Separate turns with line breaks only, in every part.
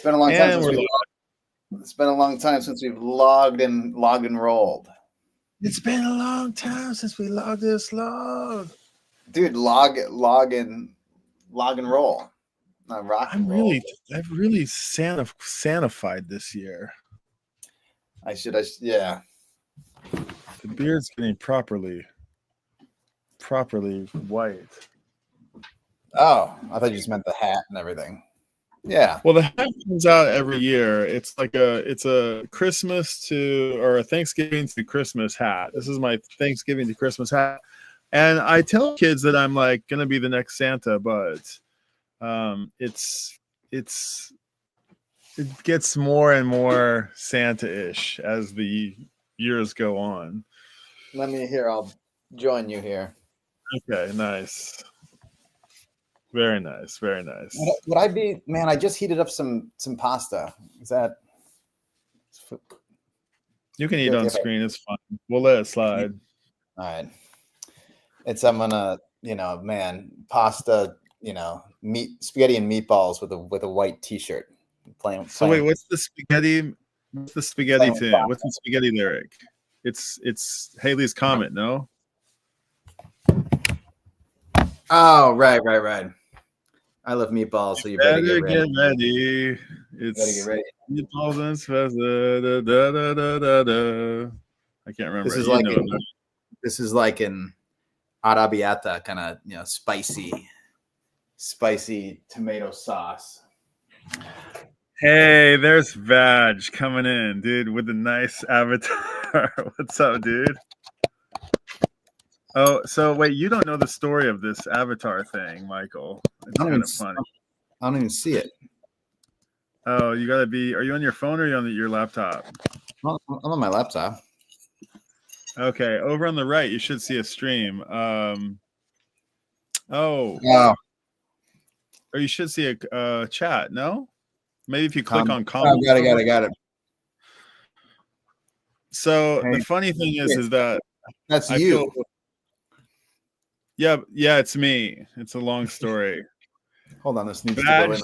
been a long time
And
since it's been a long time since we've logged and rolled.
It's been a long time since we logged this log.
Dude, log and roll. Not rock and roll.
I've really Santified this year.
Yeah.
The beard's getting properly white.
Oh, I thought you just meant the hat and everything. Yeah.
Well, the hat comes out every year. It's like a Christmas or a Thanksgiving to Christmas hat. This is my Thanksgiving to Christmas hat. And I tell kids that I'm like gonna be the next Santa, but it gets more and more Santa-ish as the years go on.
I'll join you here.
Okay, nice. Very nice, very nice.
Would I be, man? I just heated up some pasta. Is that?
You can eat on screen. It's fine. We'll let it slide.
All right. I'm gonna, pasta, spaghetti and meatballs with a white T-shirt.
So wait, what's the spaghetti? What's the spaghetti thing? What's the spaghetti lyric? It's Haley's Comet, no?
Oh, right. I love meatballs, so you better get
ready. It's
get ready.
Meatballs and spaghetti. I can't remember.
This is like an arrabbiata kind of spicy tomato sauce.
Hey, there's Vag coming in, dude, with a nice avatar. What's up, dude? Oh, so wait, you don't know the story of this avatar thing, Michael. It's kind of funny.
I don't even see it.
Oh, you gotta be. Are you on your phone or are you on your laptop?
I'm on my laptop.
Okay, over on the right, you should see a stream. Or you should see a chat. No, maybe if you click on comments.
Got it.
So the funny thing is that
that's you.
Yeah, it's me. It's a long story.
Hold on, this needs to go in.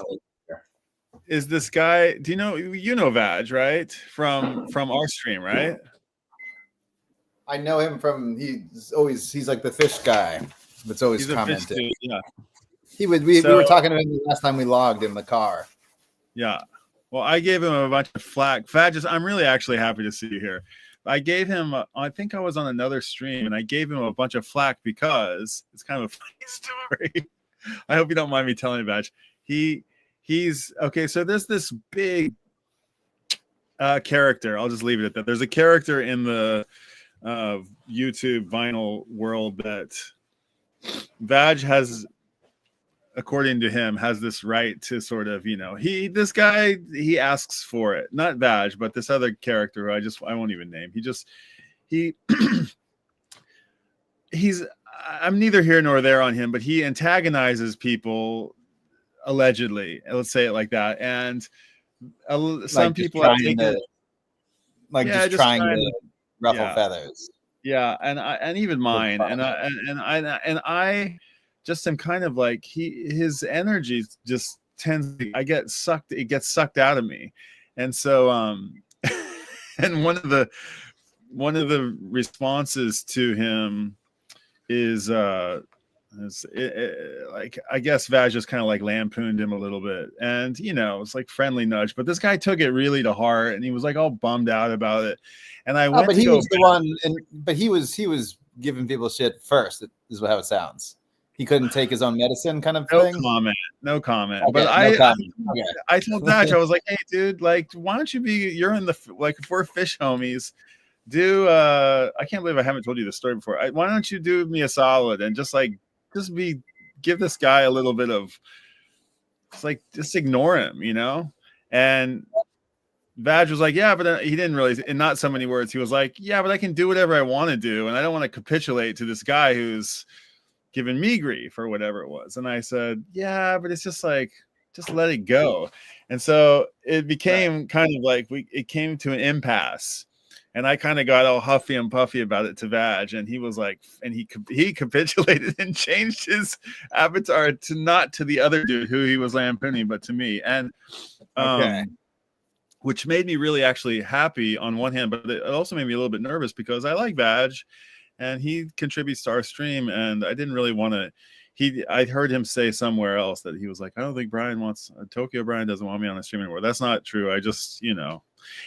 Is this guy? Do you know Vag, right? From our stream, right?
I know him from he's like the Phish guy that's always commenting.
Yeah.
We were talking to him the last time we logged in the car.
Yeah. Well, I gave him a bunch of flack. Vag, I'm really actually happy to see you here. I gave him, I think I was on another stream, and I gave him a bunch of flack because it's kind of a funny story. I hope you don't mind me telling you, Vag. He's okay. So there's this big character. I'll just leave it at that. There's a character in the YouTube vinyl world that Vag has, according to him, has this right to sort of, this guy, he asks for it. Not Vag, but this other character who I won't even name. He's I'm neither here nor there on him, but he antagonizes people allegedly. Let's say it like that. And some people are taking it
like just trying to ruffle feathers.
Yeah, and even mine, and I just am kind of like his energy just tends to, it gets sucked out of me. And so and one of the responses to him is like, I guess Vag just kind of like lampooned him a little bit, and it's like friendly nudge, but this guy took it really to heart, and he was like all bummed out about it. And I went,
but he was the one, but he was giving people shit first. Is how it sounds. He couldn't take his own medicine, kind of thing.
No comment.
Okay,
but
I
told Vag, I was like, hey, dude, like, why don't you you're in the, like, if we're Phish homies, I can't believe I haven't told you this story before. Why don't you do me a solid and just give this guy a little bit of, it's like, just ignore him, And Vag was like, yeah, but he didn't really, in not so many words, he was like, yeah, but I can do whatever I want to do, and I don't want to capitulate to this guy who's giving me grief or whatever it was. And I said, yeah, but it's just like, just let it go. And so it became kind of like it came to an impasse. And I kind of got all huffy and puffy about it to Vag, and he was like, and he capitulated and changed his avatar to not to the other dude who he was lampooning, but to me. And
Okay.
which made me really actually happy on one hand, but it also made me a little bit nervous because I like Vag, and he contributes to our stream, and I didn't really want to. I heard him say somewhere else that he was like, I don't think Brian wants Tokyo Brian doesn't want me on the stream anymore. That's not true. I just,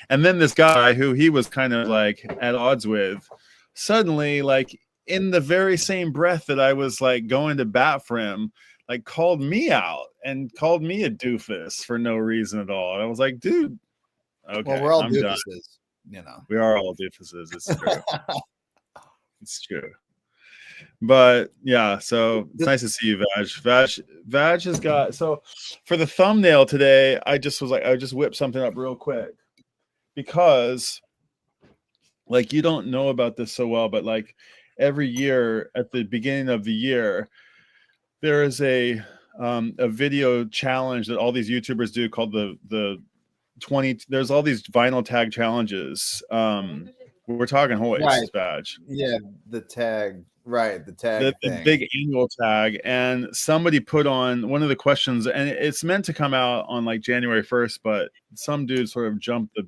and then this guy who he was kind of like at odds with, suddenly, like in the very same breath that I was like going to bat for him, like called me out and called me a doofus for no reason at all. And I was like, dude, okay,
well, we're all
I'm
doofuses,
done. We are all doofuses. It's true. It's true. But yeah, so it's nice to see you, Vag has got, so for the thumbnail today, I just whipped something up real quick because like you don't know about this so well, but like every year at the beginning of the year, there is a video challenge that all these YouTubers do called the 20. There's all these vinyl tag challenges. We're talking hoist,
right.
Vag.
Yeah, the tag. Right, the tag
the big annual tag, and somebody put on one of the questions, and it's meant to come out on like January 1st, but some dude sort of jumped the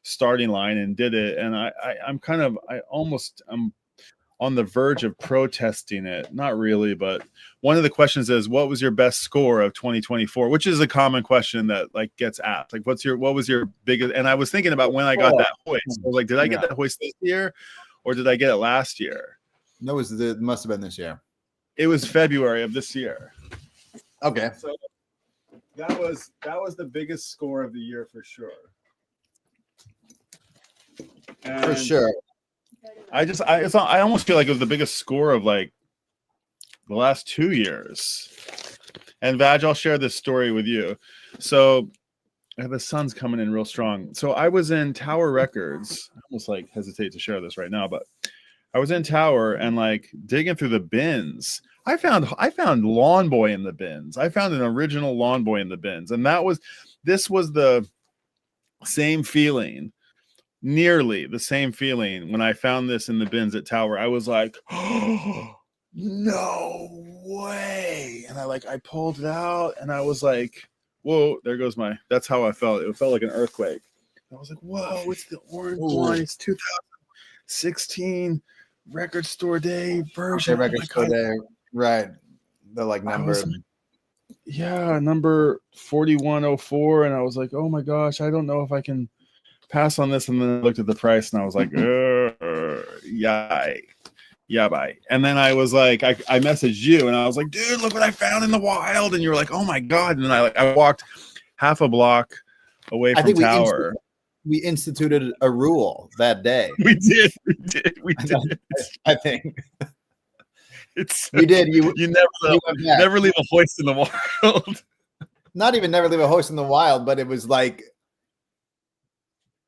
starting line and did it, and I'm on the verge of protesting it. Not really, but one of the questions is, what was your best score of 2024? Which is a common question that like gets asked. Like, what was your biggest? And I was thinking about when I got that hoist. I was like, did I get that hoist this year, or did I get it last year?
No, it must have been this year.
It was February of this year.
Okay.
So that was the biggest score of the year for sure. And
for sure.
I almost feel like it was the biggest score of like the last 2 years. And Vag, I'll share this story with you. So the sun's coming in real strong. So I was in Tower Records. I almost like hesitate to share this right now, but I was in Tower and like digging through the bins. I found Lawn Boy in the bins. I found an original Lawn Boy in the bins. And this was the same feeling, nearly the same feeling when I found this in the bins at Tower. I was like, oh, no way. And I pulled it out and I was like, whoa, there goes that's how I felt. It felt like an earthquake. I was like, whoa, it's the orange one. It's 2016 Record Store Day version.
Record Store Day, right? The like number.
Number 4104, and I was like, oh my gosh, I don't know if I can pass on this. And then I looked at the price, and I was like, yeah, bye. And then I was like, I messaged you, and I was like, dude, look what I found in the wild. And you were like, oh my god. And then I walked half a block away from Tower.
We instituted a rule that day.
We did.
I think
we did.
You
never leave a hoist in the wild.
Not even never leave a hoist in the wild, but it was like,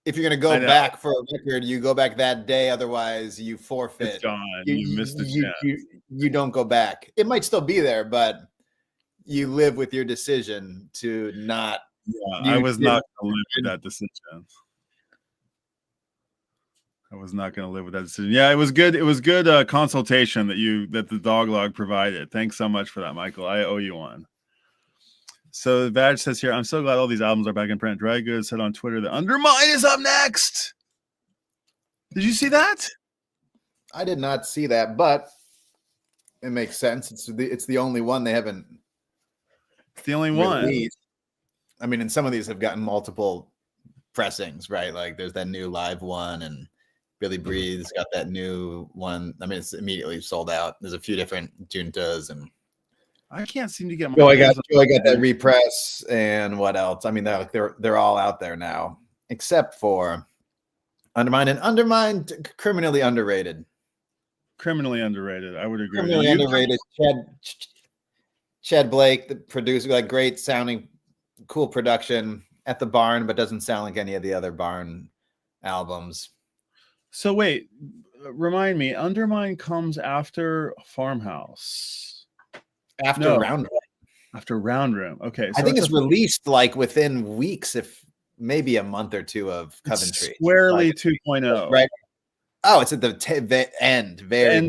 if you're going to go back for a record, you go back that day. Otherwise, you forfeit.
It's gone. You missed the chance.
You don't go back. It might still be there, but you live with your decision to not.
Yeah, I was not going to live with that decision. I was not going to live with that decision. Yeah, it was good. It was good consultation that the dog log provided. Thanks so much for that, Michael. I owe you one. So Vag says here, I'm so glad all these albums are back in print. Dry Goods said on Twitter that Undermine is up next. Did you see that?
I did not see that, but it makes sense. It's the only one they haven't.
It's the only one.
I mean, and some of these have gotten multiple pressings, right? Like there's that new live one, and Billy Breathes got that new one. I mean, it's immediately sold out. There's a few different Juntas, and
I can't seem to get my.
I got that repress, and what else? I mean, they're all out there now, except for Undermine, and Undermine criminally underrated.
Criminally underrated. I would agree.
Criminally underrated. Chad Blake, the producer, like great sounding, cool production at the Barn, but doesn't sound like any of the other Barn albums.
So wait, remind me, Undermine comes after Farmhouse.
After Round Room.
After Round Room. Okay. So
I think it's released like within weeks, if maybe a month or two of Coventry.
Squarely
Like,
2.0.
right. Oh, it's at the end. Very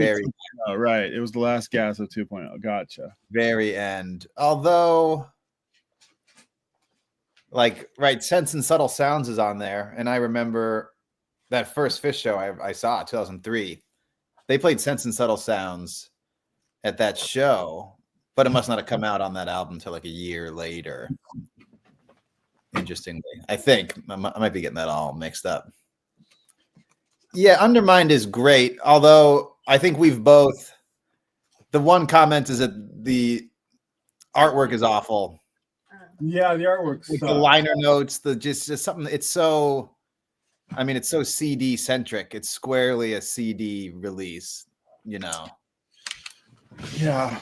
right. It was the last gas of 2.0. Gotcha.
very end. Although, like, right, Sense and Subtle Sounds is on there, and I remember that first Phish show I saw, 2003. They played Sense and Subtle Sounds at that show, but it must not have come out on that album until like a year later. Interestingly, I think I might be getting that all mixed up. Yeah, Undermined is great, although I think we've both. The one comment is that the artwork is awful.
Yeah, the artwork.
With the liner notes, just something. It's so. I mean, it's so CD centric. It's squarely a CD release, you know.
Yeah.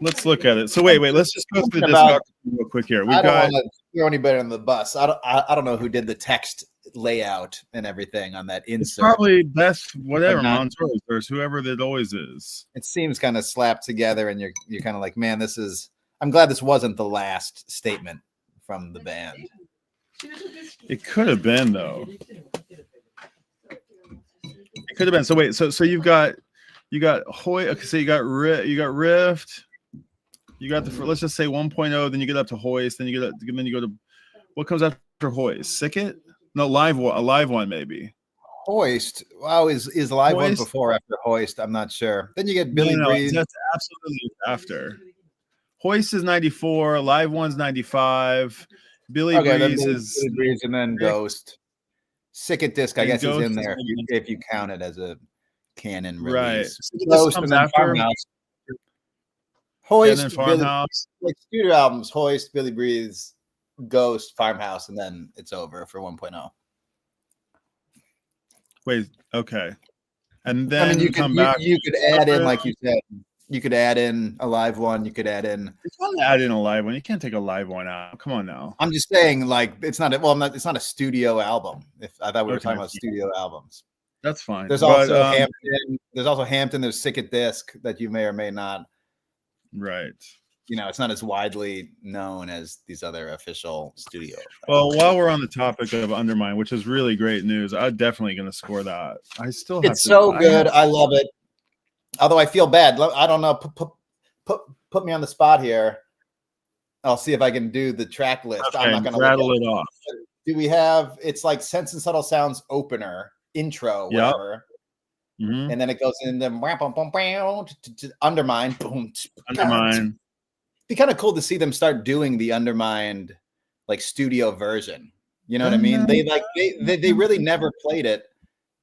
Let's look at it. So wait. Let's just go through the discography real quick here.
I don't want to throw anybody on the bus. I don't know who did the text layout and everything on that insert.
It's probably best whatever Montrose or whoever that always is.
It seems kind of slapped together, and you're kind of like, man, this is. I'm glad this wasn't the last statement from the band.
It could have been though. It could have been. So wait. So you got Hoy. Okay, so you got Rift. You got the let's just say 1.0. Then you get up to Hoist. Then you go to what comes after Hoist? Sicket? No, a live one maybe.
Hoist. Wow, is live Hoist? One before after Hoist? I'm not sure. Then you get Billy Breeze.
That's absolutely after. Hoist is 94. Live one's 95. Billy Breeze is
Billy Breeze, and then Ghost. Sicket Disc, I guess, is in there if you count it as a canon release.
Right.
Ghost and then Farmhouse. Hoist, Farmhouse. Like studio albums, Hoist, Billy Breeze, Ghost, Farmhouse, and then it's over for 1.0.
Wait, okay. And then
I mean, you could add in, like you said, you could add in a live one. You could add in.
You can't add in a live one. You can't take a live one out. Come on now.
I'm just saying, like, it's not. Well, it's not a studio album. If I thought we were talking about studio albums,
that's fine.
There's also Hampton. There's also Hampton. There's Sicket Disc that you may or may not.
Right.
You know, it's not as widely known as these other official studio.
Well, while we're on the topic of Undermine, which is really great news, I'm definitely going to score that. I still have
it's so good. I love it. Although I feel bad. I don't know. Put me on the spot here. I'll see if I can do the track list.
Okay,
I'm not going to
rattle it off.
Do we have? It's like Sense and Subtle Sounds opener, intro, whatever.
Mm-hmm.
And then it goes into Undermine. Boom.
Undermine.
It'd be kind of cool to see them start doing the Undermined like studio version. You know what I mean? They really never played it,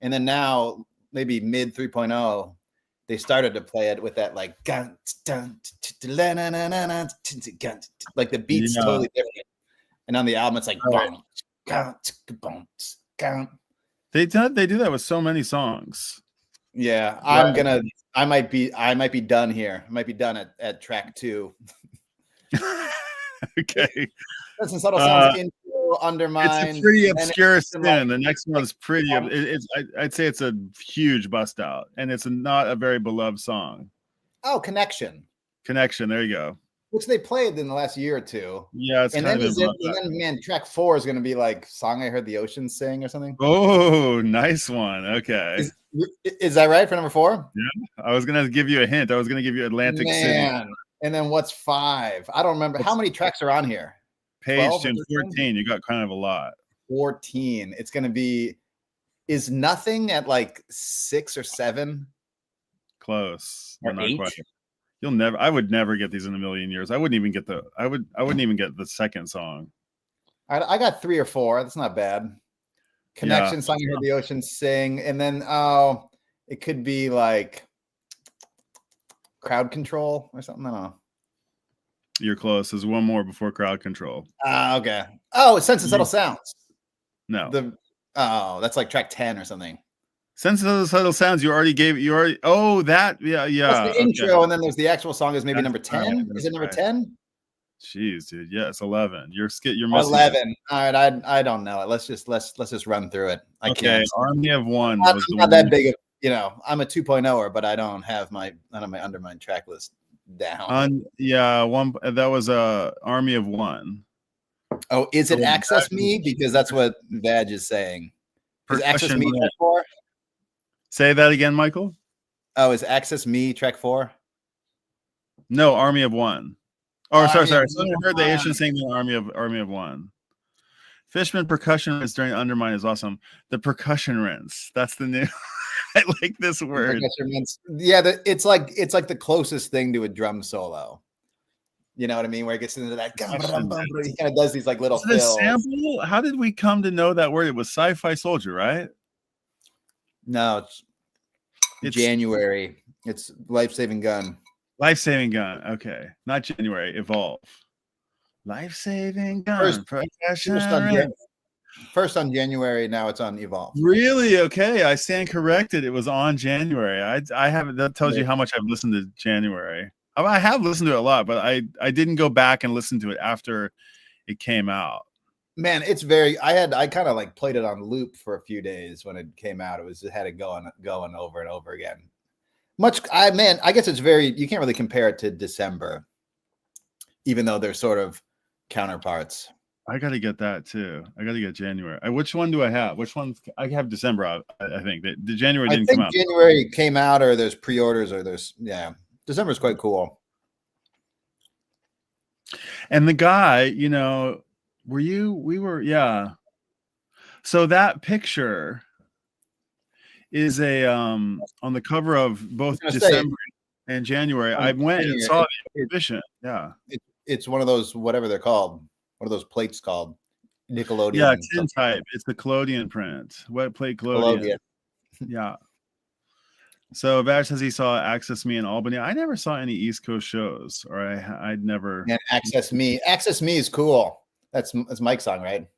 and then now maybe mid 3.0. They started to play it with that like like the beat's totally different, and on the album it's like
they do that with so many songs.
Yeah, I might be done here. I might be done at track 2.
Okay.
That's Subtle Sounds intro, Undermine.
It's a pretty obscure spin. The next one's pretty. I'd say it's a huge bust out, and it's not a very beloved song.
Oh, Connection.
There you go.
Which they played in the last year or two.
Yeah, it's
man, track 4 is going to be like "Song I Heard the Ocean Sing" or something.
Oh, nice one. Okay.
Is that right for number 4?
Yeah, I was going to give you a hint. I was going to give you Atlantic City.
And then what's 5? I don't remember. How many tracks are on here?
Page 14. You got kind of a lot.
14. It's going to be. Is Nothing at like 6 or 7?
Close.
Or 8?
I would never get these in a million years. I wouldn't even get the second song.
I got 3 or 4. That's not bad. Connection, Song You Heard the Ocean Sing, and then it could be like Crowd Control or something. I don't know.
You're close. There's one more before Crowd Control.
Okay. Oh, it's Sense and Subtle Sounds.
No.
That's like track 10 or something.
Sense and Subtle Sounds. Oh, that. Yeah.
That's the intro, and then there's the actual song is maybe number 10. Is it number 10?
Jeez, dude. Yeah, it's 11. You're missing
11. All right, I don't know it. Let's just run through it. I can't.
Army of One.
I'm not that big of, I'm a 2.0er, but I don't have my Undermine track list down.
One that was Army of One.
Oh, is it
Oh,
Access Me? Because that's what Vag is saying. Is Access
percussion.
Me track 4?
Say that again, Michael.
Oh, is Access Me track 4?
No, Army of One. Oh, sorry.
Army of
Someone heard the
One.
Asian sing the Army of One. Fishman percussion rinse during Undermine is awesome. The percussion rinse. That's the new. I like this word.
Yeah, it's like the closest thing to a drum solo. You know what I mean? Where it gets into that. He kind of does these like little fills.
Sample? How did we come to know that word? It was Sci-Fi Soldier, right?
No, it's January. It's Life-Saving Gun.
Life-Saving Gun. Okay, not January. Evolve. Life-Saving Gun.
First on January. Now it's on Evolve.
Really? Okay, I stand corrected. It was on January. I haven't. That tells you how much I've listened to January. I have listened to it a lot, but I didn't go back and listen to it after it came out.
Man, it's very. I kind of like played it on loop for a few days when it came out. It had it going over and over again. I guess it's very. You can't really compare it to December, even though they're sort of counterparts.
I got to get that too. I got to get January. Which one do I have? Which one? I have December. I think the January didn't come out.
January came out, or there's pre-orders, or there's December's quite cool.
And the guy, you know, we were. So that picture is a on the cover of both December and January. I went and saw the exhibition. Yeah,
it's one of those, whatever they're called. What are those plates called? Nickelodeon.
Yeah, tin type. It's the Collodion print. Wet plate Collodion. Yeah. So Vag says he saw Access Me in Albany. I never saw any East Coast shows, or I'd never.
And Access Me. Access Me is cool. That's Mike's song, right?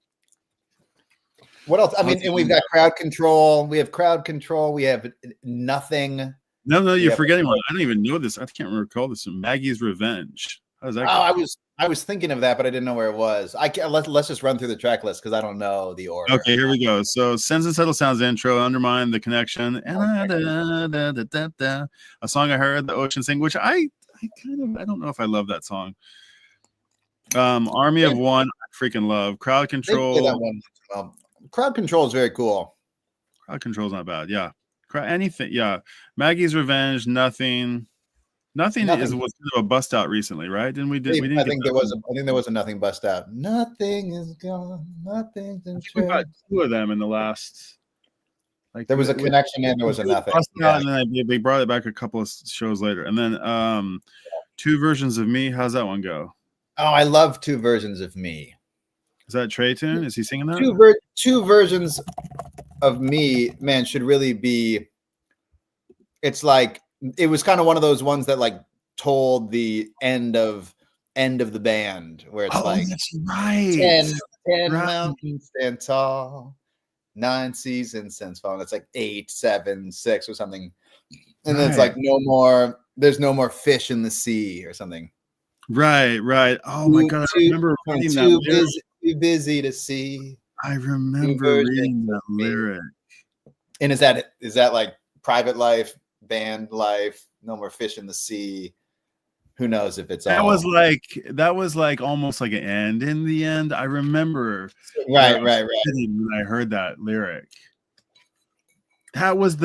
What else? I mean, and we've got Crowd Control. We have Crowd Control. We have Nothing.
No, you're forgetting one. I don't even know this. I can't recall this. Maggie's Revenge. How does that go?
I was thinking of that, but I didn't know where it was. Let's just run through the track list because I don't know the order.
Okay, here we go. So Sense and Subtle Sounds intro, Undermine the Connection, and a song I heard the Ocean sing, which I don't know if I love that song. Army of One, I freaking love. Crowd Control.
That one. Crowd Control is very cool.
Crowd Control is not bad. Yeah. Anything. Yeah. Maggie's Revenge. Nothing was kind of a bust out recently, right? Didn't we? I think there was a Nothing bust out. Nothing is gone. Nothing's in we got two of them in the last.
Like there was a Connection and there was a Nothing.
And then they brought it back a couple of shows later, and then Two Versions of Me. How's that one go?
Oh, I love Two Versions of Me.
Is that Trey Tune? Is he singing that?
Two Versions of Me, man, should really be. It's like. It was kind of one of those ones that like told the end of the band where it's like
that's right.
10 mountains stand tall, 9 seasons since fall. It's like 8, 7, 6 or something. And then it's like there's no more fish in the sea or something.
Right. Oh my God. I remember reading that.
Too busy to see.
I remember reading that lyric.
And is that like Private Life? Band life, no more fish in the sea. Who knows if it's
that was like almost like an end in the end. I remember
right
when I heard that lyric. That was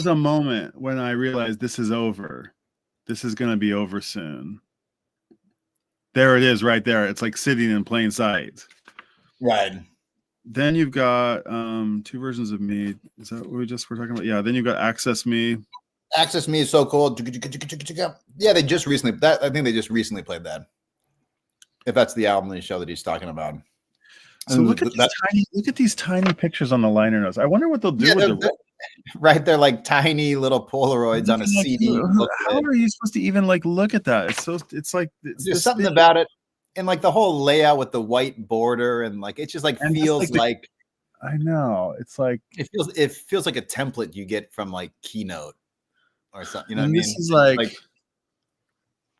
a moment when I realized this is over. This is gonna be over soon. There it is right there. It's like sitting in plain sight.
Right.
Then you've got Two Versions of Me. Is that what we're talking about? Yeah. Then you've got Access Me.
Access Me is so cool. Yeah, I think they just recently played that. If that's the album and show that he's talking about.
So look at these tiny pictures on the liner notes. I wonder what they'll do with them.
Right, they're like tiny little Polaroids on a CD.
How are you supposed to even like look at that? There's
something about it. And like the whole layout with the white border and like it just like feels like
I know it's like
it feels like a template you get from like Keynote or something. You know what I mean?
This is like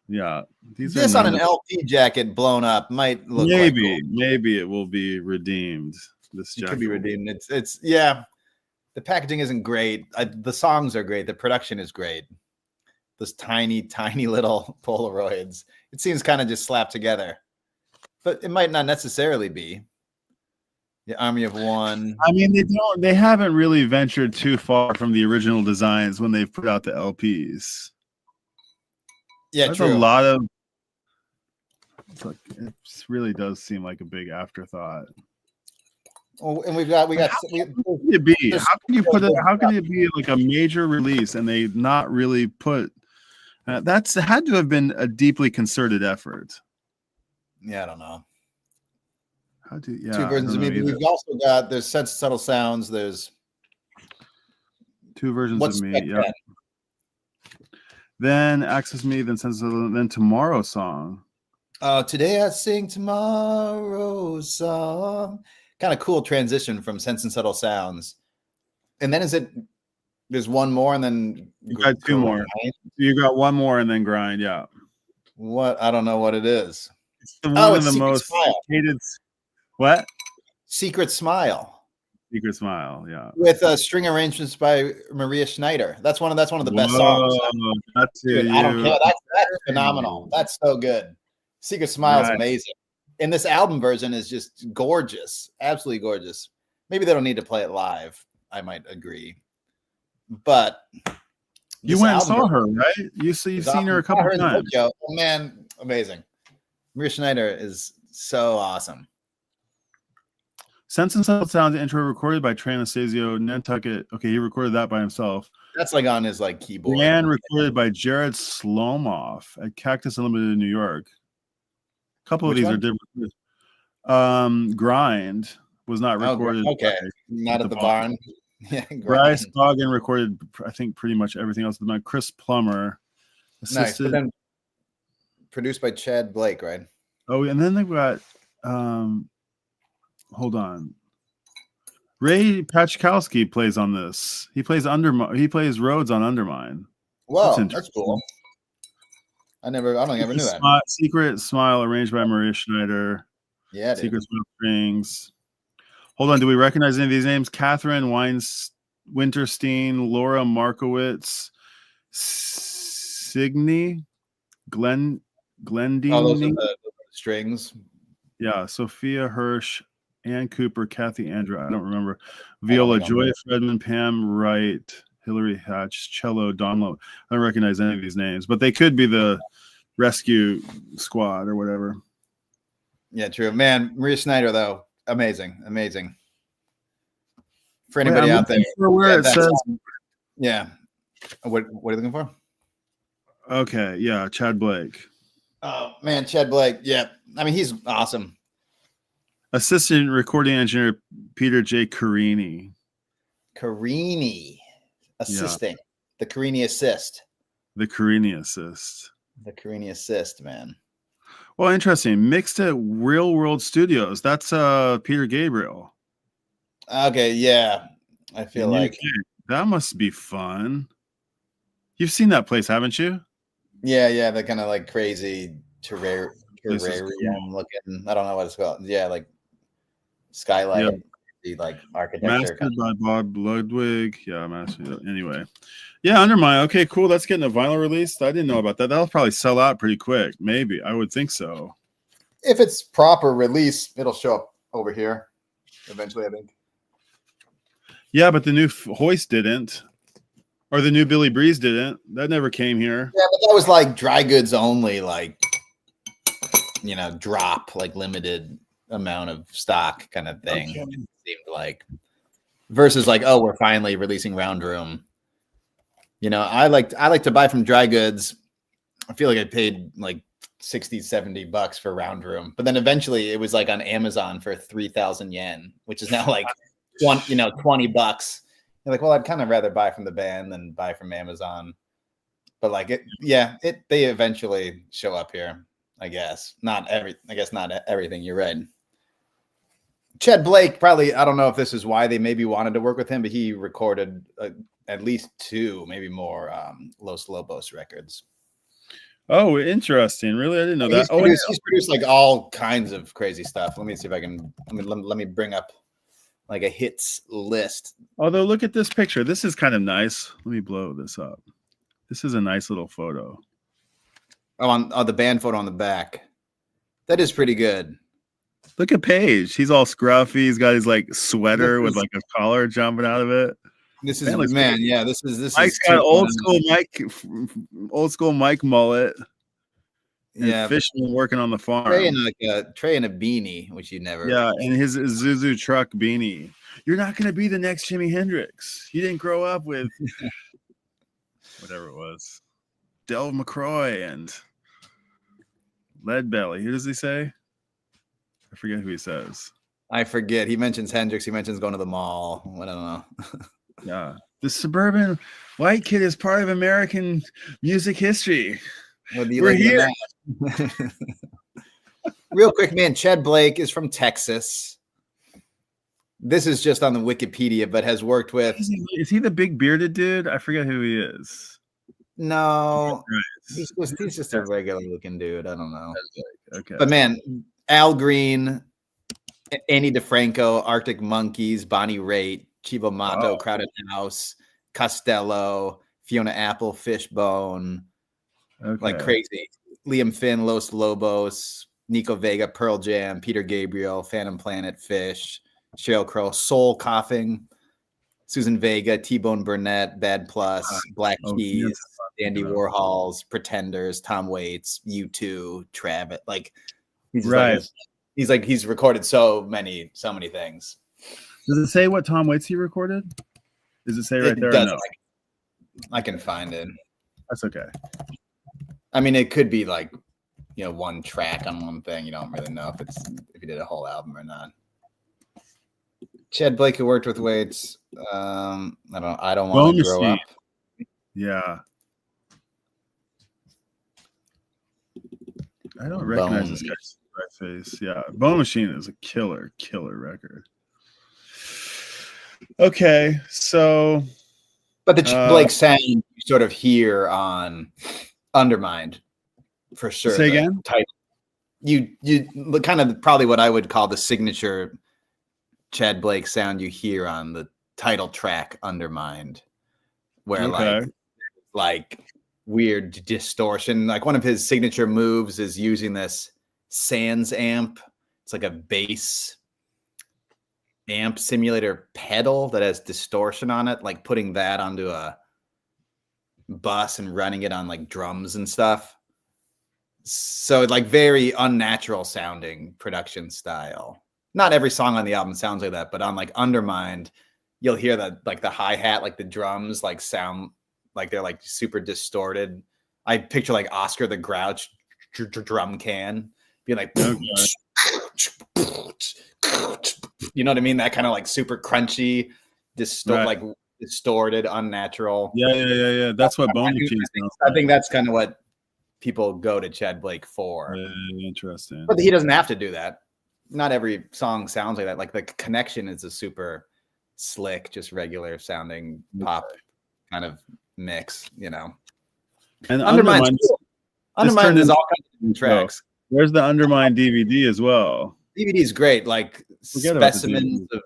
yeah.
This on an LP jacket blown up might look
maybe it will be redeemed. This jacket
could be redeemed. It's yeah. The packaging isn't great. The songs are great. The production is great. those tiny, tiny little Polaroids. It seems kind of just slapped together, but it might not necessarily be. The Army of One.
I mean, they haven't really ventured too far from the original designs when they've put out the LPs.
Yeah,
There's
true.
a lot of. It really does seem like a big afterthought.
Oh, and we've got
How can it be? How can you put it? How can it be like a major release and they not really put? That's had to have been a deeply concerted effort.
Yeah, I don't know.
Two
versions of me. But we've also got there's Sense Subtle Sounds. There's
two versions of me. Yeah. Then Access Me. Then Sense Subtle. Then Tomorrow Song.
Today I sing tomorrow's song. Kind of cool transition from Sense and Subtle Sounds. And then there's one more and then
you got two more. You got one more and then Grind. Yeah.
What? I don't know what it is.
It's one of the most hated. What?
Secret Smile.
Secret Smile, yeah.
With string arrangements by Maria Schneider. That's one of the best songs. Dude, I don't care. That's phenomenal. That's so good. Secret Smile is amazing. And this album version is just gorgeous. Absolutely gorgeous. Maybe they don't need to play it live. I might agree. But
you went and saw her, right? You've seen her a couple of times.
Oh, man, amazing. Maria Schneider is so awesome.
Sense and Subtle Sounds intro recorded by Trey Anastasio, Nantucket. Okay, he recorded that by himself.
That's like on his like keyboard.
And recorded by Jared Slomoff at Cactus Unlimited in New York. A couple of these are different. Grind was not recorded.
Okay, not at the barn.
Yeah, Bryce Goggin recorded, I think, pretty much everything else. Chris Plummer assisted.
Nice, but then produced by Chad Blake, right?
Oh, and then they've got hold on. Ray Pachkowski plays on this. He plays Rhodes on Undermine.
Wow, that's cool. I don't think I ever knew that.
Secret Smile arranged by Maria Schneider.
Yeah,
Secret Smile strings. Hold on, do we recognize any of these names? Catherine Winterstein, Laura Markowitz, Signe, Glendine.
Oh, those are the strings.
Yeah, Sophia Hirsch, Ann Cooper, Kathy Andrew. I don't remember. Viola Joy, Fredman, Pam Wright, Hillary Hatch, Cello, Don Lowe. I don't recognize any of these names, but they could be the rescue squad or whatever.
Yeah, true. Man, Maria Schneider, though, amazing. For anybody out there,
where it says,
yeah. What are you looking for?
Okay, yeah, Chad Blake.
Oh man, Chad Blake. Yeah, I mean he's awesome.
Assistant recording engineer Peter J. Carini.
Assisting. The Carini assist.
The Carini assist.
The Carini assist, man.
Well, interesting. Mixed at Real World Studios. That's Peter Gabriel.
Okay, yeah. I feel like
that must be fun. You've seen that place, haven't you?
Yeah. The kind of like crazy terrarium looking. I don't know what it's called. Yeah, like skylight, like architecture.
Mastered by Bob Ludwig. Yeah, anyway. Yeah, Undermine. Okay, cool. That's getting a vinyl release. I didn't know about that. That'll probably sell out pretty quick. Maybe. I would think so.
If it's proper release, it'll show up over here eventually, I think.
Yeah, but the new Hoist didn't. Or the new Billy Breeze didn't. That never came here.
Yeah, but that was like dry goods only, like, drop, like limited amount of stock kind of thing. Okay. It seemed like. Versus like, oh, we're finally releasing Round Room. I like to buy from dry goods. I feel like I paid like $60-$70 for Round Room, but then eventually it was like on Amazon for 3,000 yen, which is now like $20. You're like, well, I'd kind of rather buy from the band than buy from Amazon. But like they eventually show up here, I guess. Not everything. You're right. Chad Blake, probably, I don't know if this is why they maybe wanted to work with him, but he recorded at least 2, maybe more, Los Lobos records.
Oh, interesting. Really? I didn't know that.
He's produced like all kinds of crazy stuff. Let me see if I can, let me bring up like a hits list.
Although look at this picture. This is kind of nice. Let me blow this up. This is a nice little photo.
Oh, on the band photo on the back. That is pretty good.
Look at Paige. He's all scruffy. He's got his like sweater with like a collar jumping out of it.
This is man, yeah. This is
Mike's got old school Mike mullet.
Yeah,
Fishman working on the farm.
Trey and a beanie, which you never.
Yeah, and his Zuzu truck beanie. You're not going to be the next Jimi Hendrix. You didn't grow up with whatever it was, Del McCroy and Leadbelly. Who does he say? I forget who he says.
I forget. He mentions Hendrix. He mentions going to the mall. I don't know.
Yeah, the suburban white kid is part of American music history. We're here.
Real quick, man. Chad Blake is from Texas. This is just on the Wikipedia, but has worked with.
Is he the big bearded dude? I forget who he is.
No, he's just a regular looking dude. I don't know.
Okay,
but man, Al Green, Annie DeFranco, Arctic Monkeys, Bonnie Raitt, Chivo Mato, Crowded House, Costello, Fiona Apple, Fishbone, like crazy. Liam Finn, Los Lobos, Nico Vega, Pearl Jam, Peter Gabriel, Phantom Planet, Phish, Sheryl Crow, Soul Coughing, Susan Vega, T-Bone Burnett, Bad Plus, Black Keys, Andy Warhols, Pretenders, Tom Waits, U2, Travis. Like he's he's recorded so many things.
Does it say what Tom Waits he recorded? Does it say right there? Or no?
I can find it.
That's okay.
I mean, it could be like, one track on one thing. You don't really know if he did a whole album or not. Chad Blake, who worked with Waits. I don't want to grow up.
Yeah. I don't recognize this guy's face. Yeah. Bone Machine is a killer record. Okay, so
but the Blake sound you sort of hear on Undermined for sure.
Say again?
You kind of probably what I would call the signature Chad Blake sound you hear on the title track Undermined, where like weird distortion. Like one of his signature moves is using this Sans amp. It's like a bass amp simulator pedal that has distortion on it, like putting that onto a bus and running it on like drums and stuff. So like very unnatural sounding production style. Not every song on the album sounds like that, but on like Undermined, you'll hear that like the hi-hat, like the drums like sound like they're like super distorted. I picture like Oscar the Grouch drum can being like, you know what I mean? That kind of like super crunchy, distorted, unnatural.
Yeah. That's what Bone Machine sounds
like. I think that's kind of what people go to Chad Blake for.
Interesting.
But he doesn't have to do that. Not every song sounds like that. Like the Connection is a super slick, just regular sounding pop kind of mix, And Undermined is all kinds of tracks.
Where's the Undermined DVD as well?
DVD is great, like specimens of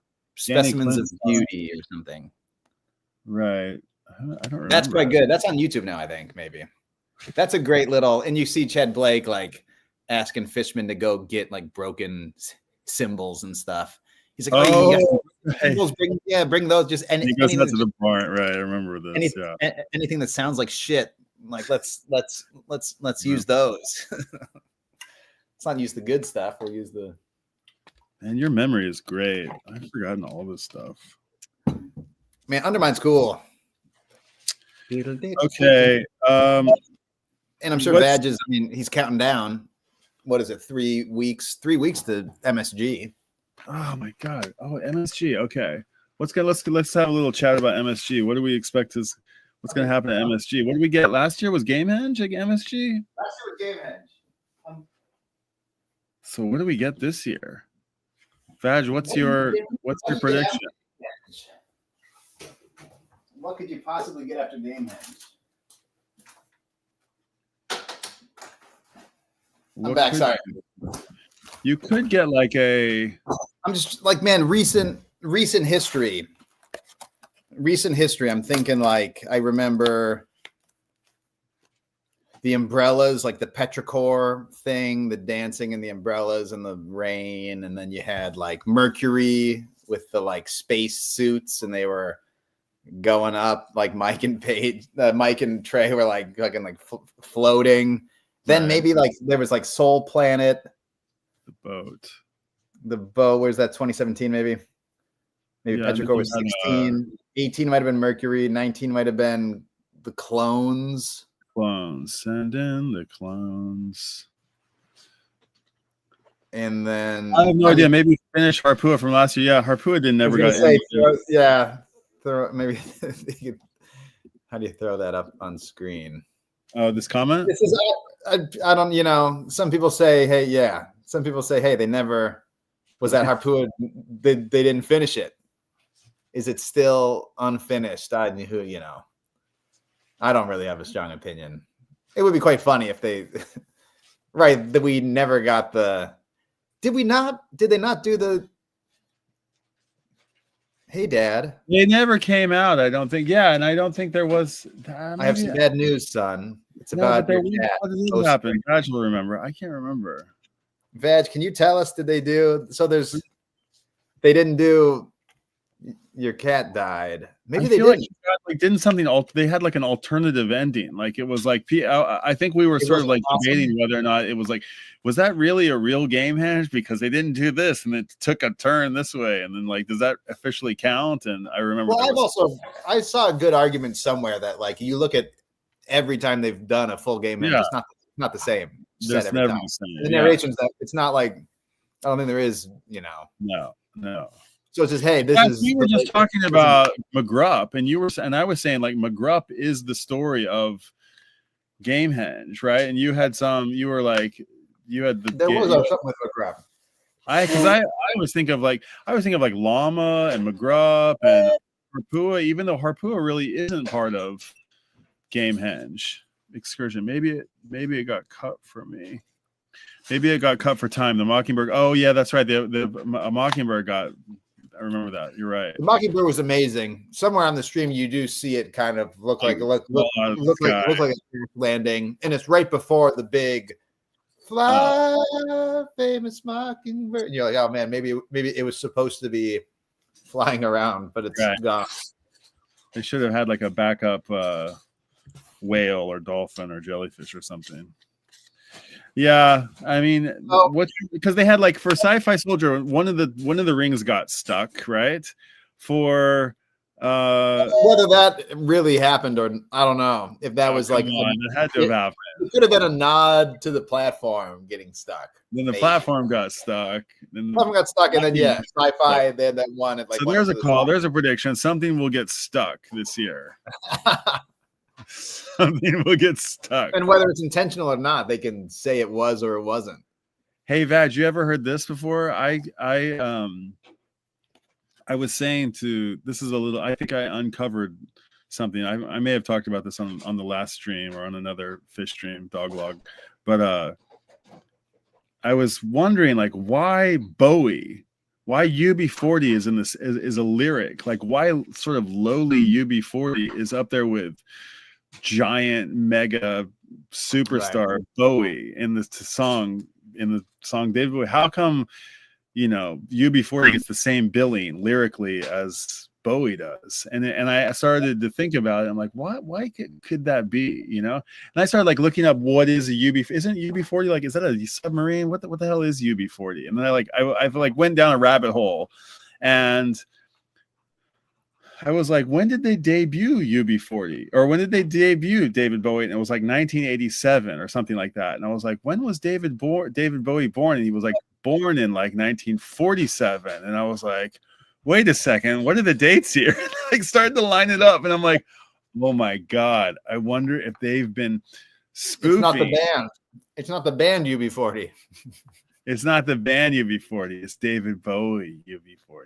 beauty or something.
Right. I don't remember.
That's quite good. That's on YouTube now, I think, maybe. That's a great little, and you see Chad Blake like asking Fishman to go get like broken cymbals and stuff. He's like, cymbals, bring those. Just
he goes out to the barn, right? I remember this.
Anything that sounds like shit, like let's use those. Let's not use the good stuff. We'll use the.
And your memory is great. I've forgotten all this stuff.
Man, Undermine's cool.
Okay.
And I'm sure Badge is. I mean, he's counting down. What is it? 3 weeks? 3 weeks to MSG.
Oh my God. Oh, MSG. Okay. Let's have a little chat about MSG. What do we expect what's going to happen to MSG? What did we get last year? Was Gamehenge at MSG?
Last year was Gamehenge.
So what do we get this year? Vaj, what's your prediction?
What could you possibly get after Gamehenge? I'm back. Sorry.
You could get like
I'm just like, man, recent history. I'm thinking like I remember the umbrellas, like the petrichor thing, the dancing in the umbrellas and the rain. And then you had like Mercury with the like space suits, and they were going up, like Mike and Trey were like fucking like floating. Then maybe like there was like Soul Planet. The boat. Where's that? 2017 maybe. Maybe Petrichor was 16. 18 might have been Mercury. 19 might have been the Clones.
Send in the Clones.
And then
I have no idea. Maybe finish Harpua from last year. Yeah, Harpua never got
maybe. How do you throw that up on screen?
Oh, this comment?
This is I don't, some people say, hey, yeah. Some people say, hey, they never was that Harpua. They didn't finish it. Is it still unfinished? I don't really have a strong opinion. It would be quite funny if they, right, that we never got the. Did they not do the? Hey, Dad.
They never came out. I don't think. Yeah, and I don't think there was.
I have some bad news, son. It's about your dad.
How did it happen? Vag will remember. I can't remember.
Vag, can you tell us? Did they do? So they didn't do. Your cat died. Maybe they did.
Didn't something? They had like an alternative ending. Like it was like. I think we were sort of like debating whether or not it was like, was that really a real Gamehenge? Because they didn't do this and it took a turn this way, and then like, does that officially count? And I remember.
Well, I saw a good argument somewhere that like you look at every time they've done a full Gamehenge, it's not the same.
It's never the same.
The narration's that it's not like. I don't think there is.
No.
So it's just, hey,
we were just talking about McGrupp, and I was saying like McGrupp is the story of Gamehenge, right? And you had something with
McGrupp.
I always think of like Llama and McGrupp and Harpua, even though Harpua really isn't part of Gamehenge Excursion. Maybe it got cut for me. Maybe it got cut for time. The Mockingbird. Oh yeah, that's right. The Mockingbird got. I remember that. You're right.
The Mockingbird was amazing. Somewhere on the stream, you do see it kind of look like a landing, and it's right before the big fly, famous Mockingbird. And you're like, oh man, maybe it was supposed to be flying around, but it's gone.
They should have had like a backup whale or dolphin or jellyfish or something. Yeah, I mean, because they had like for Sci-Fi Soldier, one of the rings got stuck, right? For
whether that really happened or I don't know if that was like
it had to have happened.
It could have been a nod to the platform getting stuck.
Then the platform got stuck.
And then Sci-Fi they had that one. At, like,
so there's a call. There's a prediction. Something will get stuck this year. Something will get stuck.
And whether it's intentional or not, they can say it was or it wasn't.
Hey, Vag, you ever heard this before? I was saying I think I uncovered something. I may have talked about this on the last stream or on another Phish stream, Dog Log. But I was wondering like why Bowie, why UB40 is in this is a lyric. Like why sort of lowly UB40 is up there with giant mega superstar Bowie in the song David Bowie. How come UB40 gets the same billing lyrically as Bowie does? And I started to think about it. I'm like, why could that be? And I started like looking up what is a isn't UB40 like, is that a submarine? What the hell is UB40? And then I went down a rabbit hole, and I was like, when did they debut UB40? Or when did they debut David Bowie? And it was like 1987 or something like that. And I was like, when was David Bowie born? And he was like born in like 1947. And I was like, wait a second, what are the dates here? Like started to line it up. And I'm like, oh my God, I wonder if they've been spoofing.
It's not the band. It's not the band UB40.
It's not the band UB40. It's David Bowie UB40.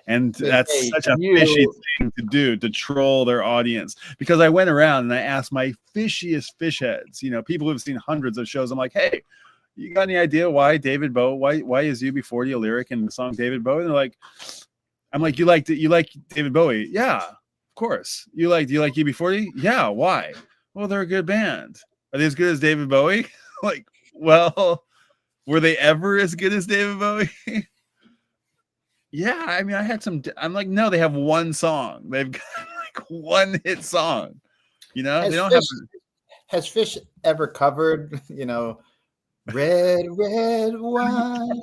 And that's such a fishy thing to do, to troll their audience. Because I went around and I asked my fishiest fish heads, people who've seen hundreds of shows. I'm like, hey, you got any idea why David Bowie, why is UB40 a lyric in the song David Bowie? And they're like, I'm like, you like David Bowie? Yeah, of course. Do you like UB40? Yeah, why? Well, they're a good band. Are they as good as David Bowie? Like, well, were they ever as good as David Bowie? Yeah, I mean, I had some. I'm like, no, they have one song. They've got like one hit song. You know, they
Has
don't
Phish,
have.
has Phish ever covered, you know, red, red wine?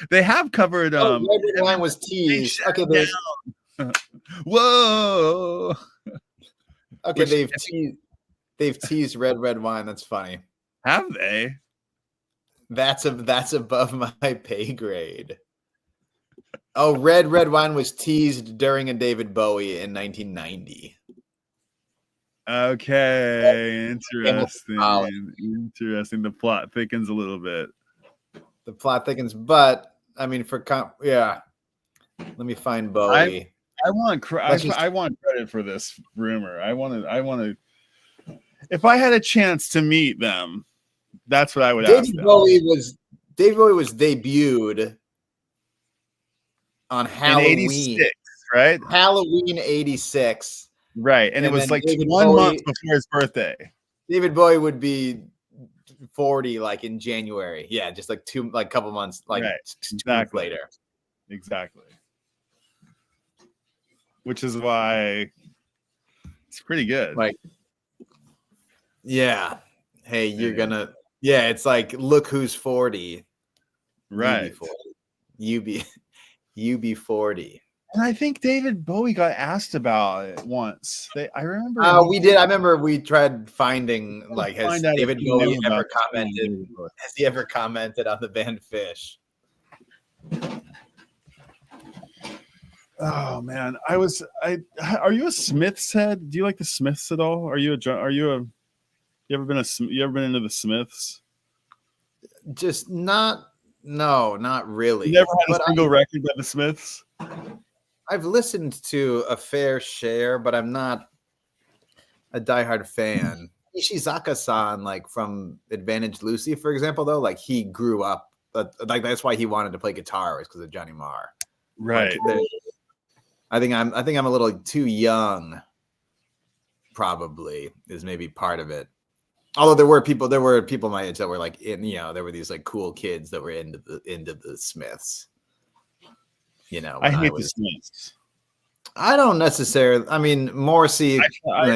They have covered.
Oh, red, red wine was teased. Okay,
Whoa.
okay,
Which,
they've teased red, red wine. That's funny.
have they?
That's above my pay grade. Oh, red, red wine was teased during a David Bowie in 1990.
Okay,
Solid.
interesting. The plot thickens a little bit.
The plot thickens, but I mean, yeah. Let me find Bowie.
I want credit for this rumor. I want to. If I had a chance to meet them, that's what I would ask them.
David Bowie was debuted on Halloween,
in 86, right?
Halloween 86.
Right. And it was like David 1 Bowie, month before his birthday.
David Bowie would be 40 like in January. Yeah, just like couple months, like
right.
2 months later.
Exactly. Which is why it's pretty good.
Like, yeah. Hey, you're gonna. Yeah, it's like, look who's 40.
Right.
You be 40.
And I think David Bowie got asked about it once. I remember.
We did. I remember we tried finding, like, has David Bowie ever commented? Has he ever commented on the band Phish?
Oh man, are you a Smiths head? Do you like the Smiths at all? You ever been into the Smiths?
Just not really.
You never had a single record by the Smiths?
I've listened to a fair share, but I'm not a diehard fan. Ishizaka-san, like from Advantage Lucy, for example, though, like he grew up, like that's why he wanted to play guitar, was because of Johnny Marr.
Right.
Like, I think I'm a little too young. Probably is maybe part of it. Although there were people my age that were like there were these like cool kids that were into the Smiths. You know,
I hate the Smiths.
I don't necessarily. I mean, Morrissey.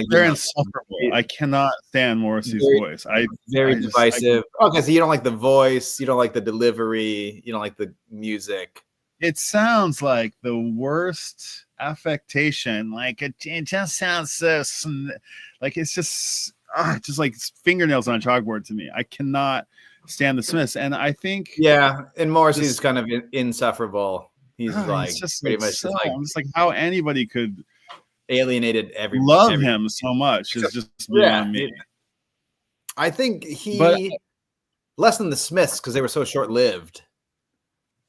They're insufferable. I cannot stand Morrissey's voice.
Very divisive. Okay, so you don't like the voice, you don't like the delivery, you don't like the music.
It sounds like the worst affectation. Like it just sounds so like it's just like fingernails on a chalkboard to me. I cannot stand the Smiths, and I think
and Morrissey's kind of insufferable. He's like
just
pretty much
I'm just like how anybody could
alienated
love him so much is just beyond me.
I think less than the Smiths because they were so short-lived.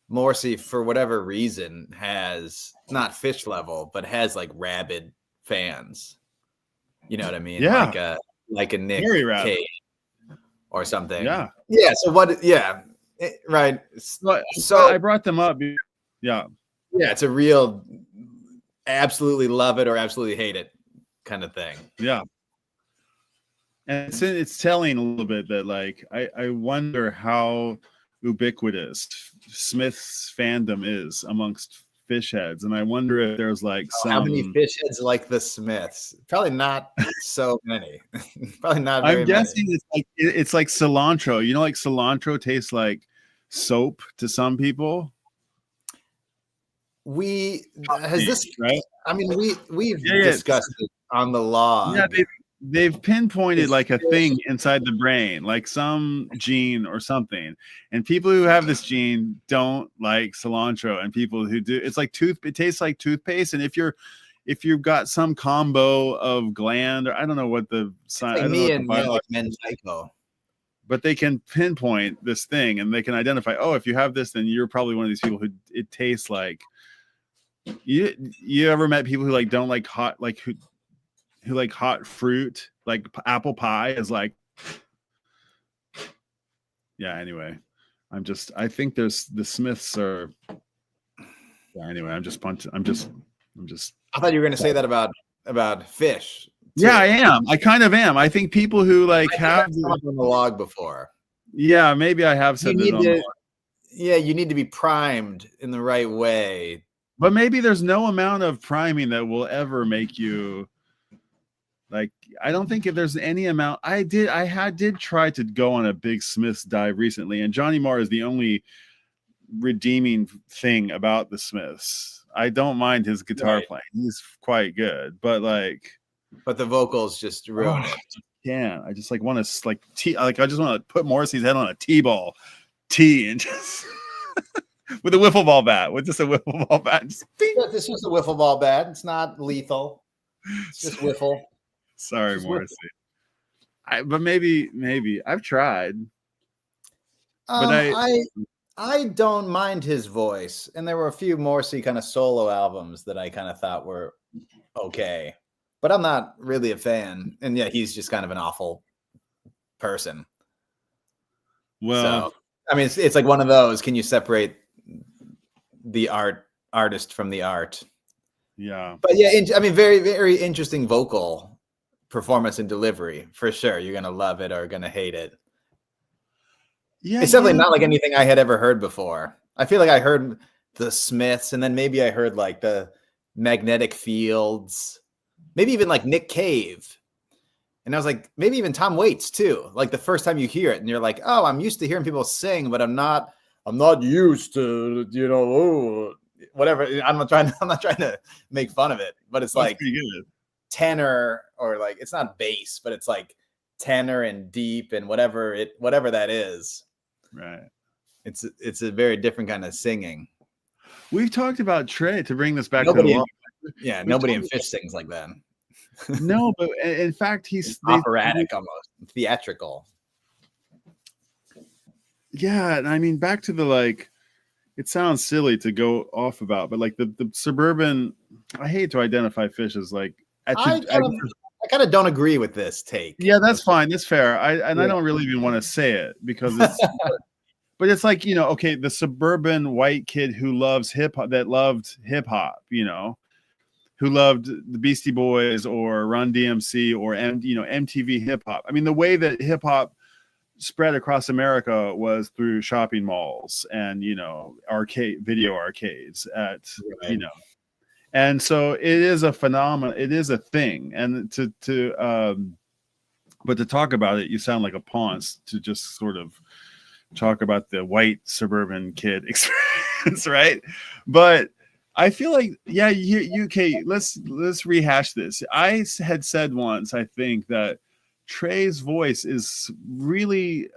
Morrissey, for whatever reason, has not Phish level, but has like rabid fans. You know what I mean?
Yeah,
like a Nick Cave or something.
Yeah.
So what? Yeah, right.
So I brought them up. Yeah,
it's a real absolutely love it or absolutely hate it kind of thing.
Yeah, and it's telling a little bit that like I wonder how ubiquitous Smith's fandom is amongst Phish heads, and I wonder if there's like
how many Phish heads like the Smiths. Probably not so many. Probably not.
I'm guessing it's like cilantro. You know, like cilantro tastes like soap to some people.
Right? I mean, we've discussed it on the log.
Yeah, they've pinpointed like a thing inside the brain, like some gene or something. And people who have this gene don't like cilantro, and people who do, it's like it tastes like toothpaste. And if you've got some combo of gland, or I don't know what the sign, but they can pinpoint this thing and they can identify, oh, if you have this, then you're probably one of these people who it tastes like. You ever met people who like don't like hot, like who like hot fruit, like apple pie is like, anyway, I think there's the Smiths are, anyway, I thought
you were going to say that about Phish,
Yeah, I am. I kind of am. I think people who like have
come up on the log before.
Yeah, maybe I have said it on the log.
Yeah, you need to be primed in the right way.
But maybe there's no amount of priming that will ever make you like. I don't think if there's any amount. I did try to go on a big Smiths dive recently, and Johnny Marr is the only redeeming thing about the Smiths. I don't mind his guitar playing; he's quite good. But
the vocals just ruin it.
Yeah, I just want to I just want to put Morrissey's head on a T-ball and just. With a wiffle ball bat, with just a wiffle ball bat.
It's just a wiffle ball bat. It's not lethal. It's just wiffle.
Sorry, just Morrissey. But maybe I've tried.
But I don't mind his voice, and there were a few Morrissey kind of solo albums that I kind of thought were okay, but I'm not really a fan. And yeah, he's just kind of an awful person.
Well,
so, I mean, it's like one of those. Can you separate the artist from the art?
Yeah,
but yeah, I mean, very, very interesting vocal performance and delivery for sure. You're gonna love it or gonna hate it. Yeah, it's definitely not like anything I had ever heard before. I feel like I heard the Smiths, and then maybe I heard like the Magnetic Fields, maybe even like Nick Cave, and I was like, maybe even Tom Waits too. Like the first time you hear it, and you're like, oh, I'm used to hearing people sing, but I'm not used to, whatever. I'm not trying to make fun of it, but it's like tenor, or like it's not bass, but it's like tenor and deep and whatever that is.
Right.
It's a very different kind of singing.
We've talked about Trey, to bring this back to the log.
Yeah, nobody in Phish sings like that.
No, but in fact, he's
operatic, almost theatrical.
Yeah, and I mean, back to the it sounds silly to go off about, but like the suburban. I hate to identify Phish as like.
I kind of don't agree with this take.
Yeah, that's fine. That's fair. I don't really even want to say it because it's. But it's like, okay, the suburban white kid who loves that loved hip hop, who loved the Beastie Boys or Run DMC or MTV hip hop. I mean, the way that hip hop spread across America was through shopping malls and video arcades at and so it is a phenomenon. It is a thing, and but to talk about it, you sound like a paunce to just sort of talk about the white suburban kid experience, right? But I feel like, yeah, okay, let's rehash this. I had said once, I think, that Trey's voice is really,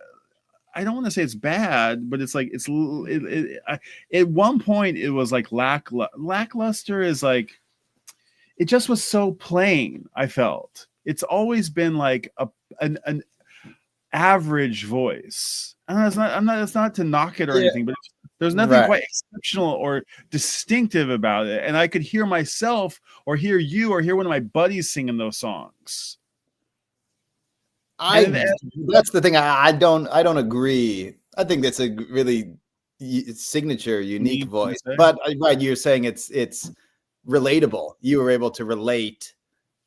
I don't want to say it's bad, but it's like at one point it was like lackluster is like, it just was so plain. I felt it's always been like an average voice. And it's not to knock it or anything, but there's nothing quite exceptional or distinctive about it. And I could hear myself or hear you or hear one of my buddies singing those songs.
That's the thing. I don't agree. I think that's a really signature, unique voice. But you're saying it's relatable. You were able to relate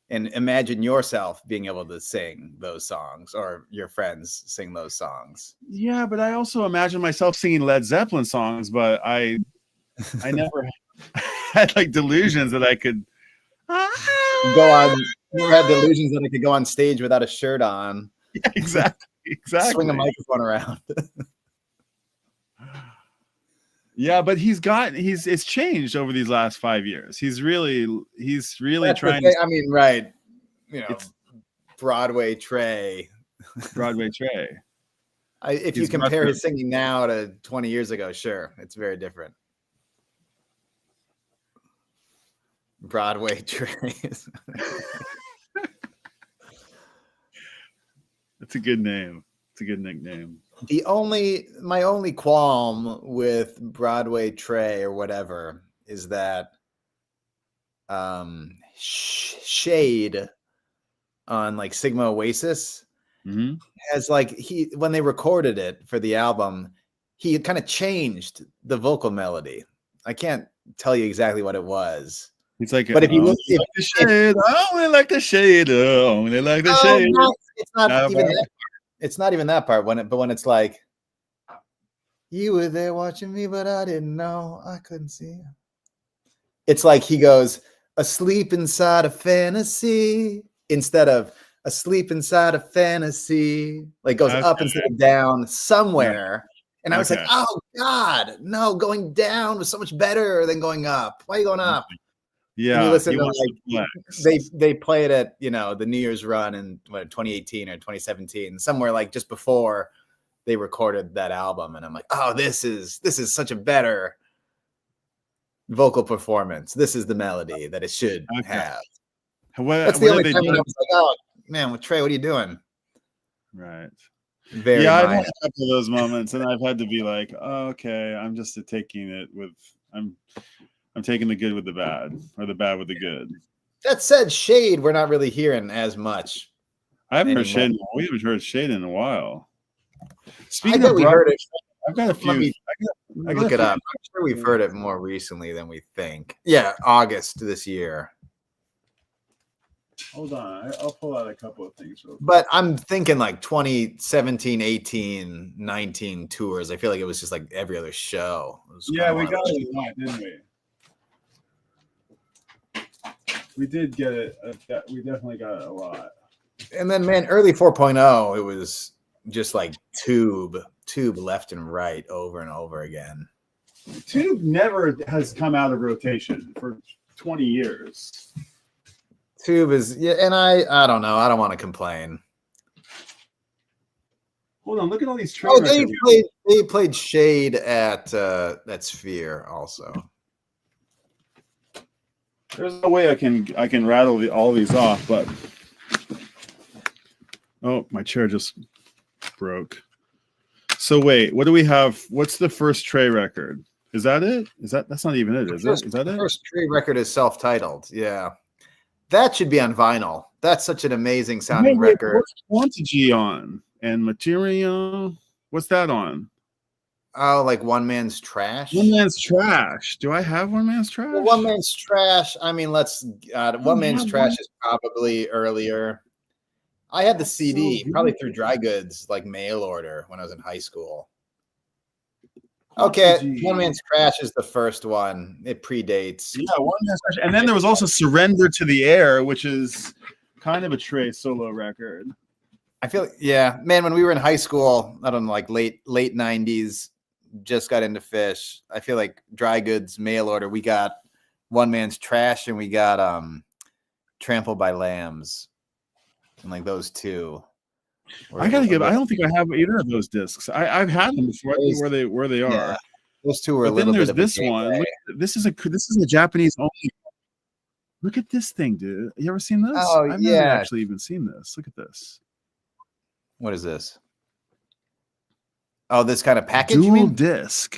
and imagine yourself being able to sing those songs, or your friends sing those songs.
Yeah, but I also imagine myself singing Led Zeppelin songs, but I never had like delusions that I could
go on. Never had delusions that I could go on stage without a shirt on.
Yeah, exactly.
Swing a microphone around.
Yeah, but it's changed over these last 5 years. He's really trying to.
I mean, right. It's Broadway Trey.
Broadway Trey.
If you compare his singing now to 20 years ago, sure, it's very different. Broadway Trey.
That's a good name. It's a good nickname.
My only qualm with Broadway Trey or whatever is that shade on like Sigma Oasis has when they recorded it for the album, he kind of changed the vocal melody. I can't tell you exactly what it was,
He's like,
But if you look,
like the shade, I only like the shade, only like the
oh,
shade.
no, it's not
Never.
even that. It's not even that part when it's like, you were there watching me, but I didn't know, I couldn't see you. It's like he goes, asleep inside a fantasy, instead of asleep inside a fantasy. Like goes up instead of down somewhere. And I was like, oh God, no, going down was so much better than going up. Why are you going up?
Yeah.
And you listen to like they play it at, you know, the New Year's run in 2018 or 2017, somewhere like just before they recorded that album. And I'm like, oh, this is such a better vocal performance. This is the melody that it should have. That's the only time when I was like, oh man, Trey, what are you doing?
Right.
Very
I've had a couple of those moments, and I've had to be like, oh, okay, I'm just taking it with I'm taking the good with the bad, or the bad with the good.
That said, Shade, we're not really hearing as much.
I haven't heard Shade. We haven't heard Shade in a while.
Speaking of, we heard it.
I've got a few.
Let me look it up. I'm sure we've heard it more recently than we think. Yeah, August this year.
Hold on, I'll pull out a couple of things real quick.
But I'm thinking like 2017, 18, 19 tours. I feel like it was just like every other show.
Yeah, we got it a lot, didn't we? We did get it. We definitely got it a lot.
And then, man, early 4.0, it was just like tube left and right over and over again.
Tube never has come out of rotation for 20 years.
Tube is, yeah, and I don't know. I don't want to complain.
Hold on, look at all these
trailers. Oh, they played Shade at that Sphere also.
There's no way I can rattle all these off, but oh, my chair just broke. So wait, what do we have? What's the first Trey record? Is that it? That's not even it, is it? Is that it?
The first Trey record is self-titled. Yeah. That should be on vinyl. That's such an amazing sounding record.
What's Quantity on? And Material? What's that on?
Oh, like One Man's Trash?
One Man's Trash. Do I have One Man's Trash?
Well, One Man's Trash. I mean, One Man's Trash is probably earlier. I had the CD probably through Dry Goods, like mail order when I was in high school. Okay, One Man's Trash is the first one. It predates.
Yeah, One Man's Trash. And then there was also Surrender to the Air, which is kind of a Trey solo record.
I feel, yeah, man, when we were in high school, I don't know, like late 90s, just got into Phish. I feel like Dry Goods mail order, we got One Man's Trash and we got Trampled by Lambs. And like those two.
I gotta give. I don't think I have either of those discs. I've had them before. I think where they are. Yeah,
those two were a little bit.
Then there's this one. Look, this is a Japanese only. Look at this thing, dude. You ever seen this?
Oh,
I've never actually even seen this. Look at this.
What is this? Oh, this kind of package.
Dual disc.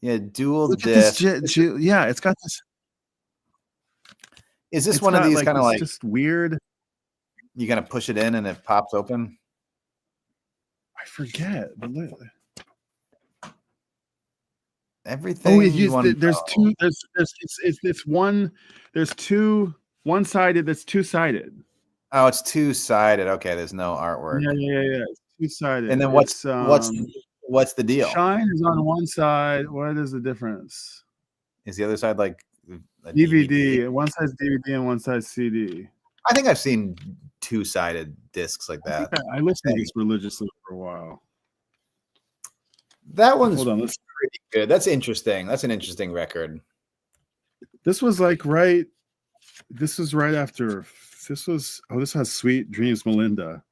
Yeah, dual disc.
Yeah, it's got this.
Is this one of these kind of like
just weird?
You gotta push it in and it pops open.
I forget.
Everything.
Oh, there's two. It's one. There's two. One sided. That's two sided.
Oh, it's two sided. Okay, there's no artwork.
Yeah. It's two sided.
And then what's the deal?
Shine is on one side. What is the difference?
Is the other side like
a DVD? One side's DVD and one side's CD.
I think I've seen two-sided discs like that.
I listened to this religiously for a while.
That one's pretty good. That's interesting. That's an interesting record.
This was like this was right after. This has Sweet Dreams Melinda.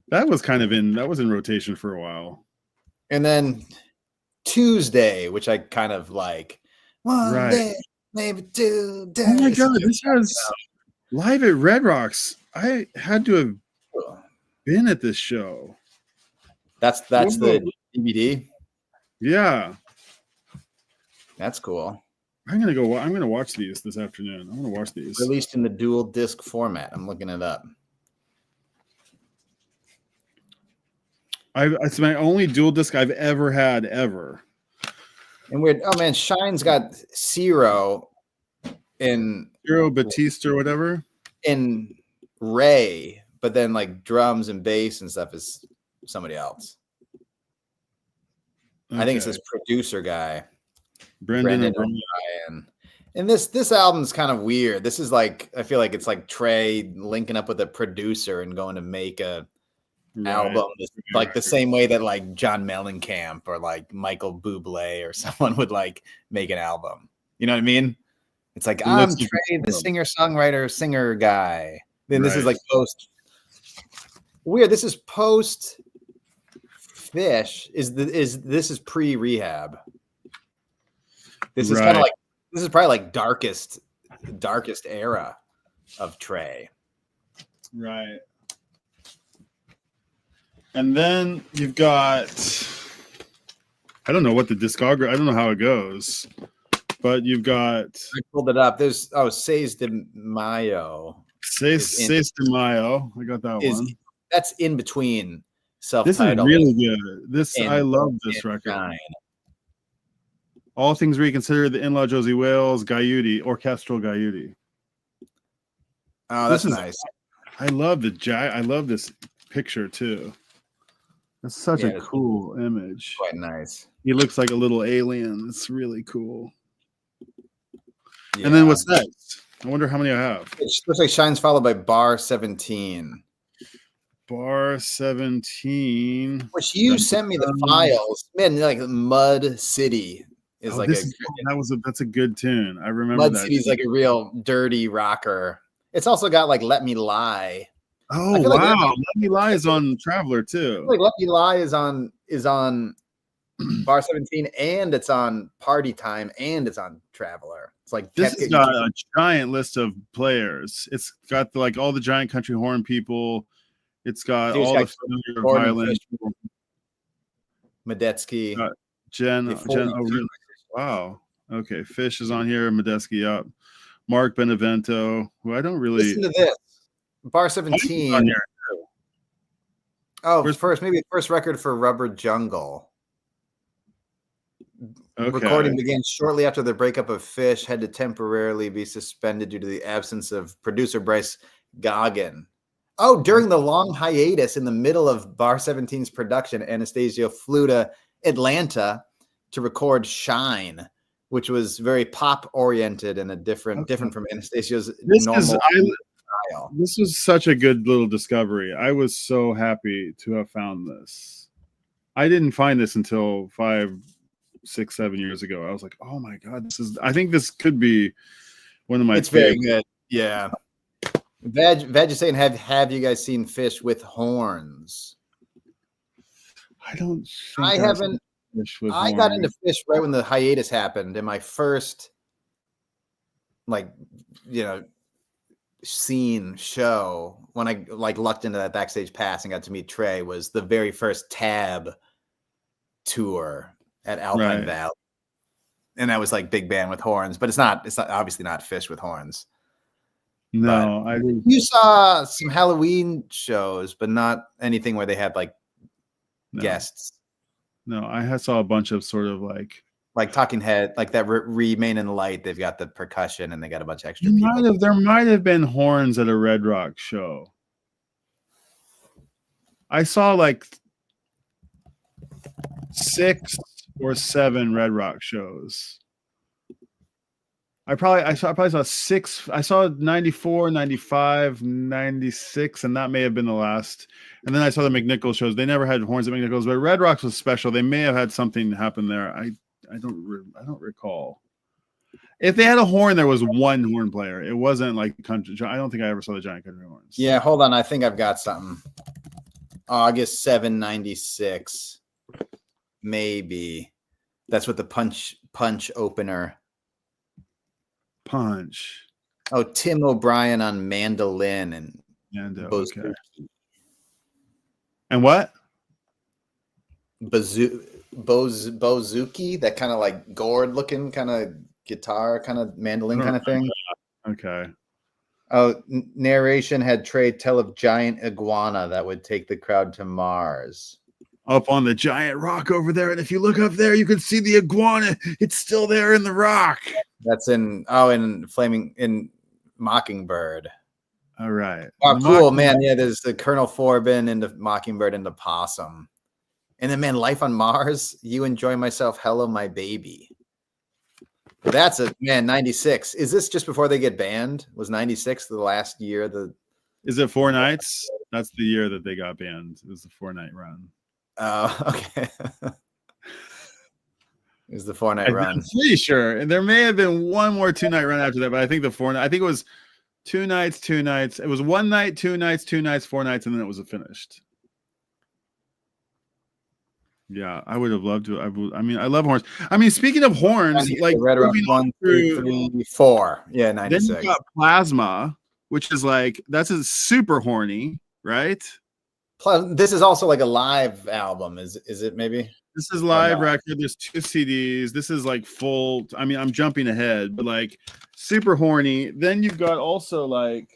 That was in rotation for a while.
And then Tuesday, which I kind of like. One day, maybe 2 days.
Oh my God, this has Live at Red Rocks. I had to have been at this show.
That's the DVD.
Yeah,
that's cool.
I'm gonna watch these this afternoon. I'm gonna watch these.
Released in the dual disc format. I'm looking it up.
It's my only dual disc I've ever had ever.
And weird. Oh man, Shine's got 0 in
Hero Batista or whatever.
in Ray, but then like drums and bass and stuff is somebody else.
Okay.
I think it's this producer guy,
Brendan
O'Brien. And this album's kind of weird. This is like, I feel like it's like Trey linking up with a producer and going to make a album, like the same way that like John Mellencamp or like Michael Bublé or someone would like make an album. You know what I mean? It's like, I'm Trey, the singer-songwriter, singer guy. Then this is like post. Weird. This is post Phish. This is pre-rehab. This is kind of like, this is probably like darkest era of Trey.
Right. And then you've got, I don't know what the discography, I don't know how it goes, but you've got.
I pulled it up. There's, Seis de Mayo.
Seis de Mayo. I got that one.
That's in between self-titled.
This is really good. I love this record. Shine. All Things Reconsidered, The In-Law Josie Wales, Gaiuti, Orchestral Gaiuti.
Oh, that's nice.
I love I love this picture too. That's such a cool image.
Quite nice.
He looks like a little alien. It's really cool. Yeah. And then what's next? I wonder how many I have.
It looks like Shine's followed by Bar 17.
Bar 17.
Which you sent me the files. Man, like Mud City.
That's a good tune. I remember
Mud
that.
City's like a real dirty rocker. It's also got like Let Me Lie.
Oh wow, Let Me Lie is on Traveler too.
Like Let Me Lie is on Bar 17 and it's on Party Time and it's on Traveler. It's like
this has got a giant list of players. It's got like all the giant country horn people. It's got all the familiar violin.
Medeski.
Jen. Oh, really? Wow. Okay. Phish is on here. Medeski up. Mark Benevento, who I don't really
listen to this. Bar 17. On here too. Oh, maybe first record for Rubber Jungle. Okay. Recording began shortly after the breakup of Phish, had to temporarily be suspended due to the absence of producer Bryce Goggin. Oh, during the long hiatus in the middle of Bar 17's production, Anastasio flew to Atlanta to record Shine, which was very pop oriented and a different from Anastasio's normal style.
This was such a good little discovery. I was so happy to have found this. I didn't find this until 5, 6, 7 years ago. I was like, oh my God, I think this could be one of my favorites.
Very good. Yeah. Veg is saying, have you guys seen Phish with horns?
I
haven't. I got into Phish right when the hiatus happened, and my first, scene show when I lucked into that backstage pass and got to meet Trey was the very first Tab tour at Alpine Valley, and that was like big band with horns, but it's not obviously not Phish with horns.
No,
you saw some Halloween shows, but not anything where they had guests.
No, I saw a bunch of sort of
like Talking Head, like that Remain in the Light. They've got the percussion and they got a bunch of extra people.
There might have been horns at a Red Rock show. I saw 6 or 7 Red Rock shows. I probably saw 6. I saw 94, 95, 96, and that may have been the last. And then I saw the McNichols shows. They never had horns at McNichols, but Red Rocks was special. They may have had something happen there. I don't recall. If they had a horn, there was one horn player. It wasn't like country. I don't think I ever saw the giant country horns.
Yeah, hold on. I think I've got something. August 7, 96. Maybe. That's what the punch opener.
Punch.
Oh, Tim O'Brien on mandolin and
okay. And what?
Bouzouki, that kind of gourd looking kind of guitar, kind of mandolin kind of thing.
Okay.
Oh, narration had Trey tell of giant iguana that would take the crowd to Mars.
Up on the giant rock over there, and if you look up there, you can see the iguana. It's still there in the rock.
That's in Mockingbird.
All right.
Oh, cool, man. Yeah, there's the Colonel Forbin into Mockingbird into Possum. And then, man, Life on Mars, You Enjoy Myself, Hello, My Baby. That's a, man, 96. Is this just before they get banned? Was 96 the last year?
Is it 4 nights? That's the year that they got banned. It was the 4-night run.
Oh, okay. It was the 4-night run.
I'm pretty sure. And there may have been one more 2-night run after that, but I think the 4 night, I think it was 2 nights, 2 nights. It was 1 night, 2 nights, 2 nights, 4 nights, and then it was finished. Yeah, I would have loved to. I mean, I love horns. I mean, speaking of horns, like
right around 1, 2, 3, 4. Yeah, 96.
Then you got Plasma, which is like that's a super horny, right?
This is also like a live album. Is it maybe?
This is live record. There's 2 CDs. This is like full. I mean, I'm jumping ahead, but like super horny. Then you've got also like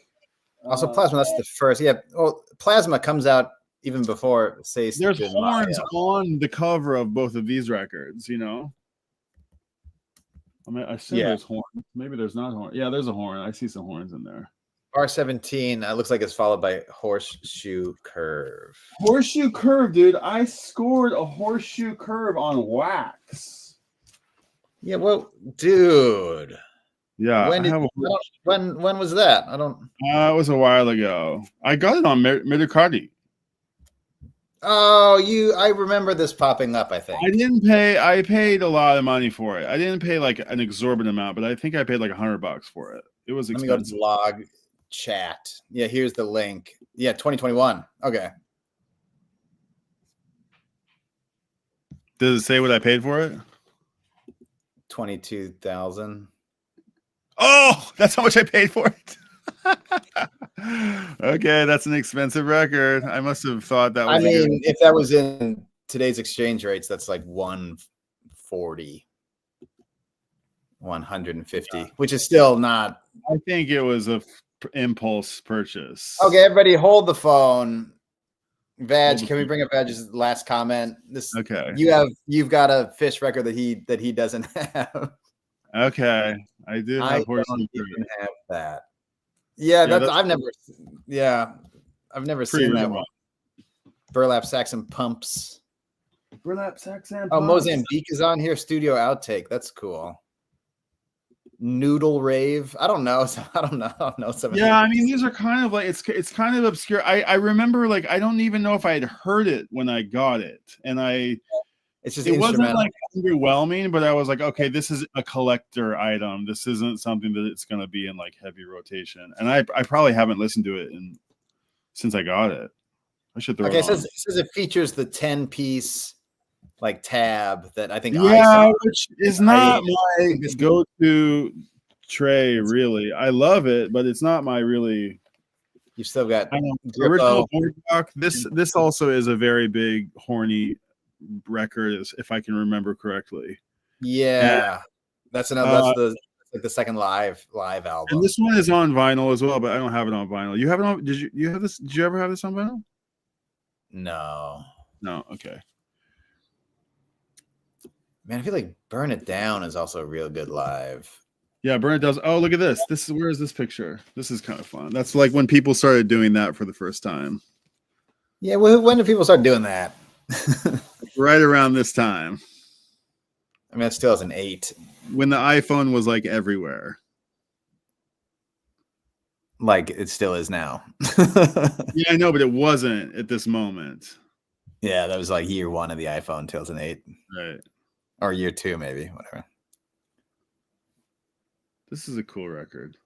Plasma. That's the first. Yeah. Well, Plasma comes out even before Say.
There's horns on the cover of both of these records. You know. I mean, I assume there's horns. Maybe there's not horn. Yeah, there's a horn. I see some horns in there.
R17 looks like it's followed by Horseshoe Curve.
Horseshoe Curve, dude. I scored a Horseshoe Curve on wax.
Yeah, well, dude.
Yeah.
When was that? I don't.
It was a while ago. I got it on Metacardi.
Oh, I remember this popping up. I think
I didn't pay. I paid a lot of money for it. I didn't pay like an exorbitant amount, but I think I paid like $100 for it. It was expensive.
Let me go to blog chat. Yeah, here's the link. Yeah, 2021. Okay.
Does it say what I paid for it?
22,000.
Oh, that's how much I paid for it. Okay, that's an expensive record. I must have thought that was.
I mean, if that was in today's exchange rates, that's like 140, 150, which is still not.
I think it was a impulse purchase.
Okay, everybody, hold the phone. Vag, can we bring up Vag's last comment?
Okay.
You've got a Phish record that he doesn't have.
Okay, I do.
I don't even have that. Yeah, I've never seen that one. Burlap Sacks and Pumps.
Burlap Sacks and Pumps.
Oh, Mozambique is on here. Studio outtake. That's cool. Noodle Rave. I don't know. I don't know.
Yeah, I mean, these are kind of like it's kind of obscure. I remember like I don't even know if I had heard it when I got it, and it wasn't like underwhelming, but I was like, okay, this is a collector item. This isn't something that it's going to be in like heavy rotation, and I probably haven't listened to it since I got it. I should throw it on.
It says it features the 10-piece like tab that I think
which is not my go-to tray really. I love it, but it's not my really.
You've still got
original Boardwalk. This also is a very big horny record, if I can remember correctly.
Yeah, that's another. That's the second live album.
And this one is on vinyl as well, but I don't have it on vinyl. You have it on? Did you have this? Did you ever have this on vinyl?
No.
Okay.
Man, I feel like Burn It Down is also real good live.
Yeah, Burn It Down. Oh, look at this. Where is this picture? This is kind of fun. That's like when people started doing that for the first time.
Yeah, when did people start doing that?
Right around this time.
I mean, that's 2008.
When the iPhone was like everywhere.
Like it still is now.
Yeah, I know, but it wasn't at this moment.
Yeah, that was like year 1 of the iPhone, 2008.
Right.
Or year 2, maybe, whatever.
This is a cool record.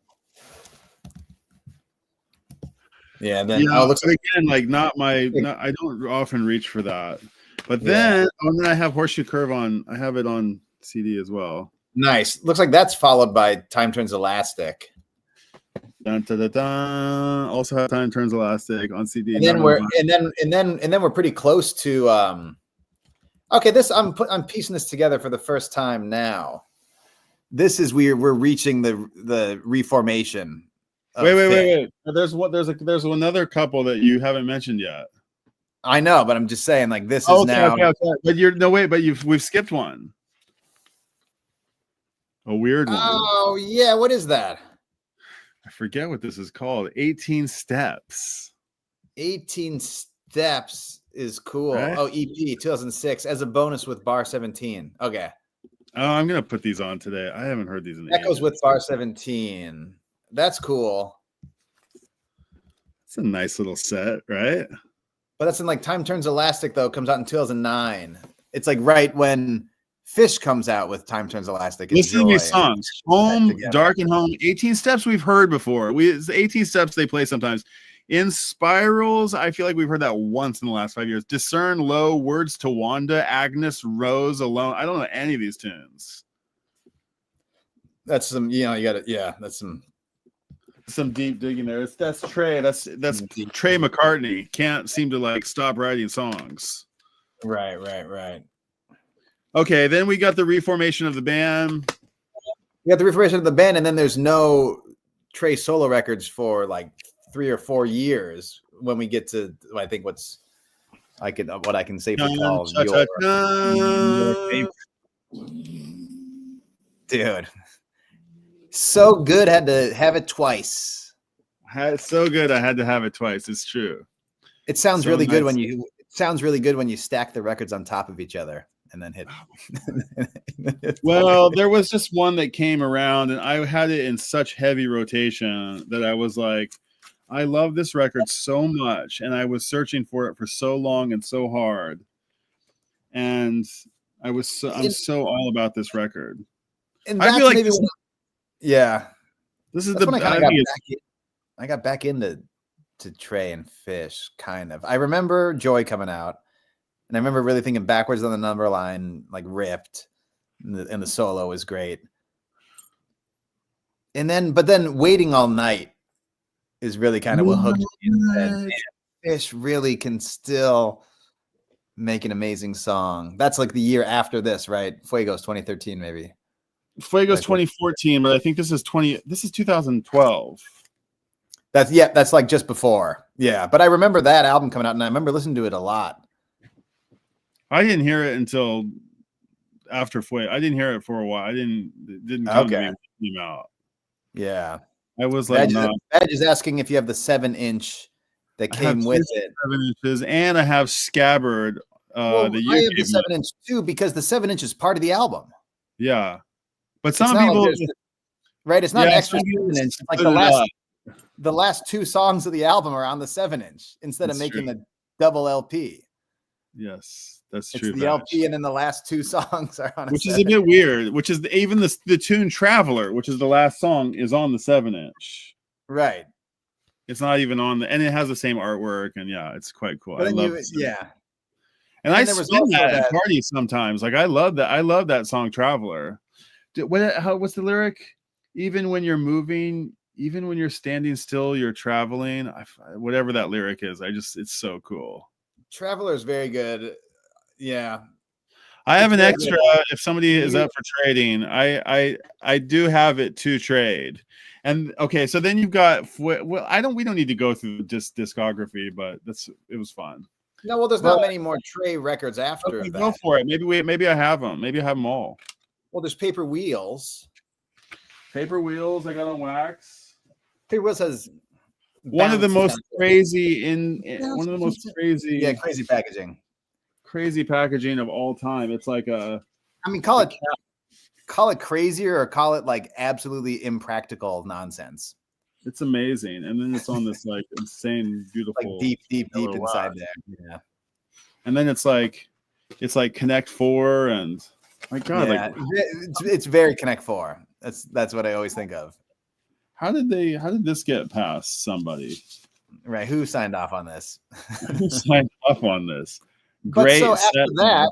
Yeah, and then
looks like again, like I don't often reach for that. But then I have Horseshoe Curve on. I have it on CD as well.
Nice. Looks like that's followed by Time Turns Elastic.
Dun, dun, dun, dun. Also have Time Turns Elastic on CD.
And then we're pretty close to okay, I'm piecing this together for the first time now. This is we're reaching the reformation.
Wait. There's another couple that you haven't mentioned yet.
I know, but I'm just saying, like, this is now.
Okay. But we've skipped one. A weird one.
Oh yeah, what is that?
I forget what this is called. 18 Steps.
18 Steps is cool.
Right?
Oh, EP 2006 as a bonus with Bar 17. Okay.
Oh, I'm gonna put these on today. I haven't heard these in
That goes
ages.
with Bar 17. That's cool.
It's a nice little set, right?
But that's in like Time Turns Elastic, though, comes out in 2009. It's like right when Phish comes out with Time Turns Elastic.
Listen to these songs. Home, Dark and Home. 18 Steps we've heard before. It's 18 Steps they play sometimes. In Spirals, I feel like we've heard that once in the last 5 years. Discern, Low, Words to Wanda, Agnes, Rose, Alone. I don't know any of these tunes.
That's some, you know, you got it. Yeah, that's
some deep digging there. That's Trey. That's Trey McCartney. Can't seem to like stop writing songs.
Right.
Okay, then we got the reformation of the band.
We got the reformation of the band, and then there's no Trey solo records for like 3 or 4 years when we get to I think what I can safely call your dude. So good, had to have it twice.
So good, I had to have it twice. It's true.
It sounds really good when you. It sounds really good when you stack the records on top of each other and then hit.
Well, there was just one that came around, and I had it in such heavy rotation that I was like, I love this record so much, and I was searching for it for so long and so hard, and I'm so all about this record.
And
I feel like
yeah,
this is
I got back into Trey and Phish, kind of. I remember Joy coming out, and I remember really thinking backwards on the number line, like ripped, and the solo was great. But then Waiting All Night is really kind of what hooked me. Phish really can still make an amazing song. That's like the year after this, right? Fuego's 2013, maybe.
Fuego's 2014, but I think this is 2012.
That's like just before. Yeah, but I remember that album coming out, and I remember listening to it a lot.
I didn't hear it until after Fuego. I didn't hear it for a while. It didn't come to me when it came out.
Yeah.
I was like,
Badge is asking if you have the 7-inch that came with it.
7 inches, and I have Scabbard.
I have the 7-inch too, because the 7-inch is part of the album.
Yeah. But some people,
right? It's not an extra 7-inch. It's like the last 2 songs of the album are on the 7-inch instead of making the double LP.
Yes, that's true.
It's the LP, and then the last 2 songs are on.
Which is a bit weird. Which is even the tune "Traveler," which is the last song, is on the 7-inch.
Right.
It's not even on and it has the same artwork, and yeah, it's quite cool. I love it.
Yeah.
And I spin that at parties sometimes. Like I love that. I love that song "Traveler." What's the lyric? Even when you're moving, even when you're standing still, you're traveling. Whatever that lyric is, it's so cool.
Traveler is very good. Yeah.
I have an extra if somebody is up for trading. I do have it to trade. And okay, so then you've got we don't need to go through just discography, but it was fun.
No, well, there's not many more Trey records after that.
Go for it. Maybe I have them. Maybe I have them all.
Well, there's Paper Wheels.
Paper Wheels, I got on wax.
Paper Wheels has
one of the most crazy
crazy packaging.
Crazy packaging of all time. It's like
call it crazier or call it like absolutely impractical nonnonsense.
It's amazing. And then it's on this like insane, beautiful,
like deep inside there. Yeah.
And then it's like Connect 4 and my God,
it's very Connect 4. That's what I always think of.
How did this get past somebody?
Right. Who signed off on this?
Who signed off on this?
Great. But so after that,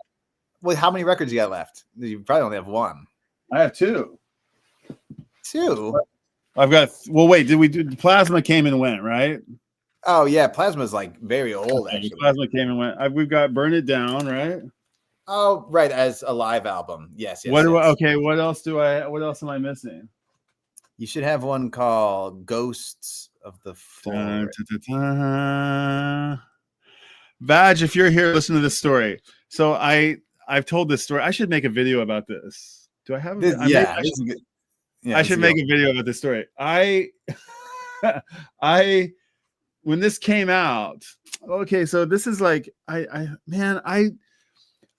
how many records you got left? You probably only have 1.
I have 2.
2?
I've got, well, wait, did we do Plasma came and went, right?
Oh yeah, Plasma's like very old actually.
Plasma came and went. We've got Burn It Down, right?
Oh, right, as a live album. Yes.
What else am I missing?
You should have one called Ghosts of the Floor.
Badge, if you're here, listen to this story. So I've told this story. I should make a video about this. Do I have?
This,
I
yeah, this is good. Yeah,
I
this
should
is
make
good.
a video about this story. I when this came out. Okay, so this is like I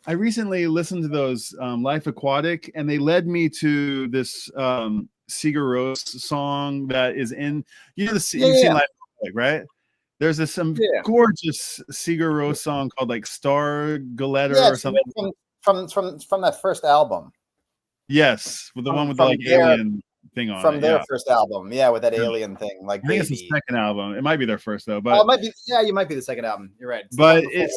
recently listened to those Life Aquatic, and they led me to this Sigur Rós song that is in,
Yeah,
you've
yeah,
seen
yeah.
Life Aquatic, right? There's some
Yeah.
gorgeous Sigur Rós song called like Star
Yeah,
Galetta or
it's
something.
from that first album.
Yes, with the one with the
From
like
their
alien thing on
from
it.
their
Yeah.
first album. Yeah, with that
Yeah.
alien thing, like
I think it's the
Baby.
second album. It might be their first though,
Oh,
but
it might be. Yeah, you might be the second album. You're right. It's the
but
one before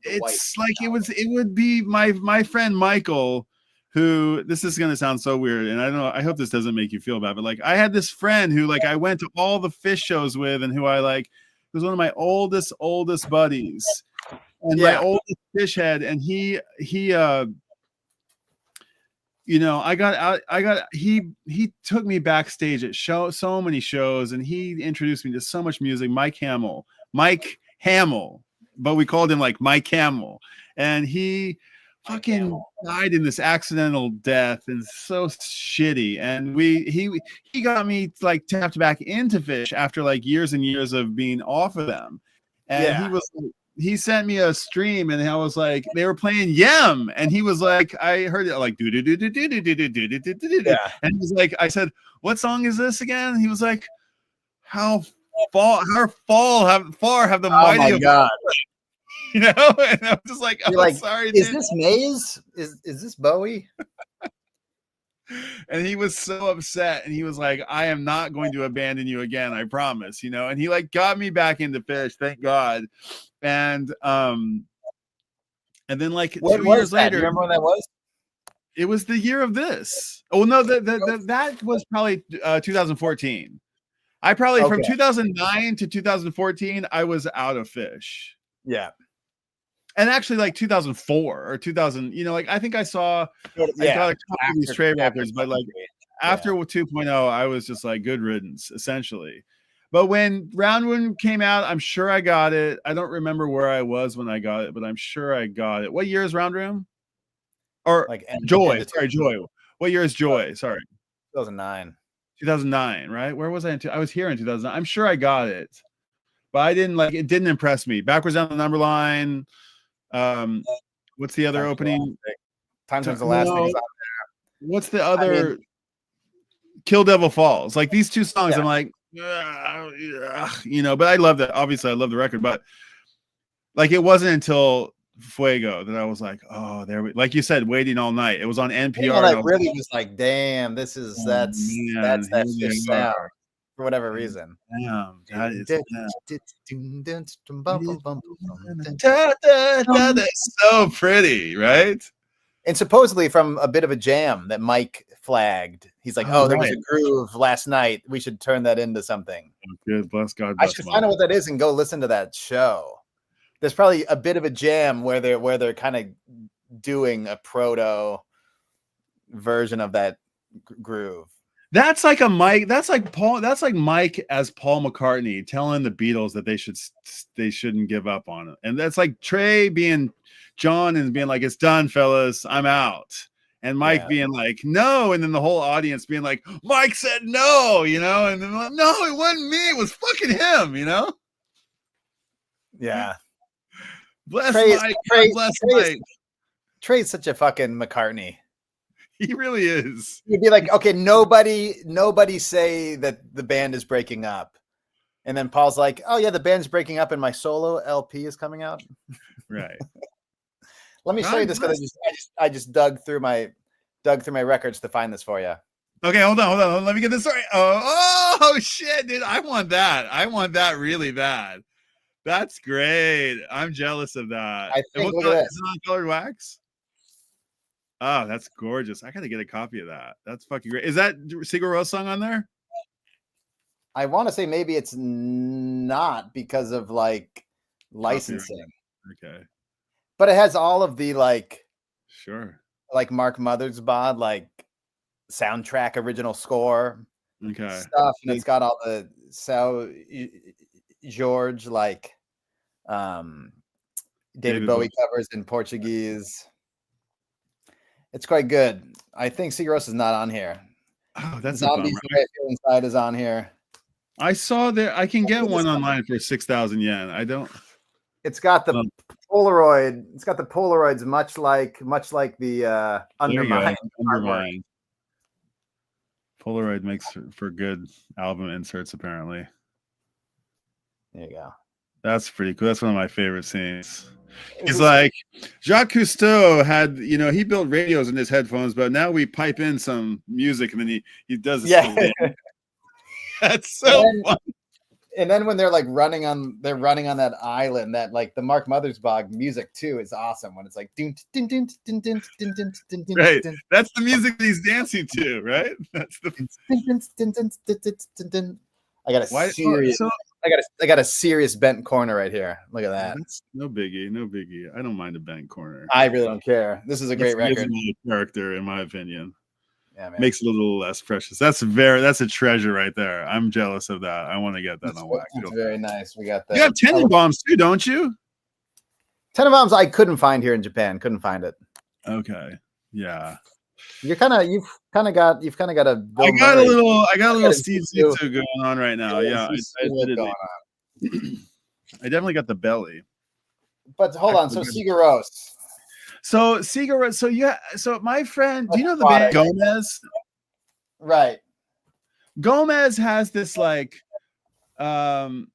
the white
it's like
album.
it would be my friend Michael, who, this is gonna sound so weird, and I don't know, I hope this doesn't make you feel bad, but like I had this friend who like I went to all the Phish shows with, and who I like was one of my oldest buddies, and my oldest Phish head, and he you know, he took me backstage at so many shows, and he introduced me to so much music. Mike Hamill, but we called him like Mike Hamill, and he fucking died in this accidental death, and so shitty. And he got me like tapped back into Phish after like years and years of being off of them, and he sent me a stream, and I was like, they were playing Yem, and he was like, I heard it like do do do do do do do do do do do, and he was like, I said, what song is this again? And he was like, how far have the mighty of
God.
you know? And I'm just like,
You're like,
sorry,
is
dude.
this Maze? Is this Bowie?
And he was so upset, and he was like, I am not going to abandon you again, I promise, you know. And he like got me back into Phish, thank God. And then like 2 years later,
do you remember when that was?
it was the year of this. Oh no, that was probably 2014. I probably from 2009 to 2014 I was out of Phish.
Yeah.
And actually like 2004 or 2000, you know, like I think I got a couple of these trade records, but like after 2.0 I was just like good riddance essentially. But when Round Room came out, I'm sure I got it. I don't remember where I was when I got it, but I'm sure I got it. What year is Round Room? Or like Joy? Sorry, Joy. What year is Joy? Sorry,
2009.
2009, right? Where was I? I was here in 2009. I'm sure I got it, but I didn't like it. Didn't impress me. Backwards Down the Number Line. What's the other opening?
Time Turns the Last thing is out
there. What's the other? Kill Devil Falls. Like these two songs, I'm like, you know, but I love that. Obviously, I love the record, but like it wasn't until Fuego that I was like, oh, like you said, Waiting All Night. It was on NPR.
I really was like, damn, that's that Phish sound for whatever reason.
Damn, that is that's so pretty, right?
And supposedly from a bit of a jam that Mike flagged. He's like, there was a groove last night. We should turn that into something.
Good, bless God.
I should find out what that is and go listen to that show. There's probably a bit of a jam where they're kind of doing a proto version of that groove.
That's like a Mike. That's like Paul. That's like Mike as Paul McCartney telling the Beatles that they shouldn't give up on it. And that's like Trey being John and being like, it's done, fellas, I'm out. And Mike being like, no. And then the whole audience being like, Mike said no, you know? And then like, no, it wasn't me. It was fucking him, you know?
Yeah.
Bless Mike. Bless Mike.
Trey's such a fucking McCartney.
He really is.
You'd be like, okay, nobody say that the band is breaking up. And then Paul's like, oh yeah, the band's breaking up and my solo LP is coming out.
Right.
Let me show you this because I just dug through my records to find this for you.
Okay, hold on. Let me get this story. Oh shit, dude. I want that really bad. That's great. I'm jealous of that.
I think look at this.
Is it on colored wax? Oh, that's gorgeous. I gotta get a copy of that. That's fucking great. Is that Sigur Rós song on there?
I want to say maybe it's not because of like licensing.
Okay.
But it has all of the like like Mark Mothersbaugh like soundtrack original score stuff, and it's got all the George like David Bowie covers in Portuguese. It's quite good. I think Sigur Rós is not on here.
Oh, that's a
Zombies,
bummer.
The Way I Feel Inside is on here.
I saw that I can get one online for 6,000 yen. I don't.
It's got the Polaroid. It's got the Polaroids, much like the Undermine.
Undermine. Polaroid makes for good album inserts, apparently.
There you go.
That's pretty cool. That's one of my favorite scenes. He's like, Jacques Cousteau had, he built radios in his headphones, but now we pipe in some music and then he does this.
Yeah.
That's so fun.
And then when they're like running on that island, that like the Mark Mothersbaugh music too is awesome. When it's like right,
that's the music that he's dancing to, right? That's the.
I got a serious bent corner right here. Look at that.
That's no biggie. I don't mind a bent corner.
I really don't care. This is a great record.
Character, in my opinion.
Yeah, man.
Makes it a little less precious. That's a treasure right there. I'm jealous of that. I want to get that on wax.
It's very nice. We got that.
You have Tenenbaums too, don't you?
Tenenbaums I couldn't find here in Japan. Couldn't find it.
Okay. Yeah.
You've kind of got a.
I got a little Steve Zissou going on right now. Yeah, I definitely got the belly.
But hold on. So Sigur Rós.
So my friend, do you know the band Gomez?
Right.
Gomez has this like, it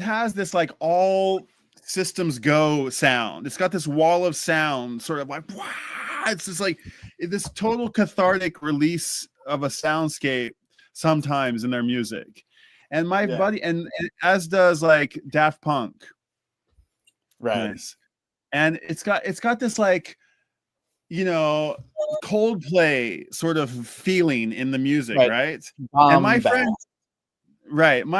has this like all systems go sound. It's got this wall of sound, sort of like, wow. It's just like this total cathartic release of a soundscape sometimes in their music. And my buddy, and as does like Daft Punk.
Right.
Nice. And it's got this like, Coldplay sort of feeling in the music, right? And my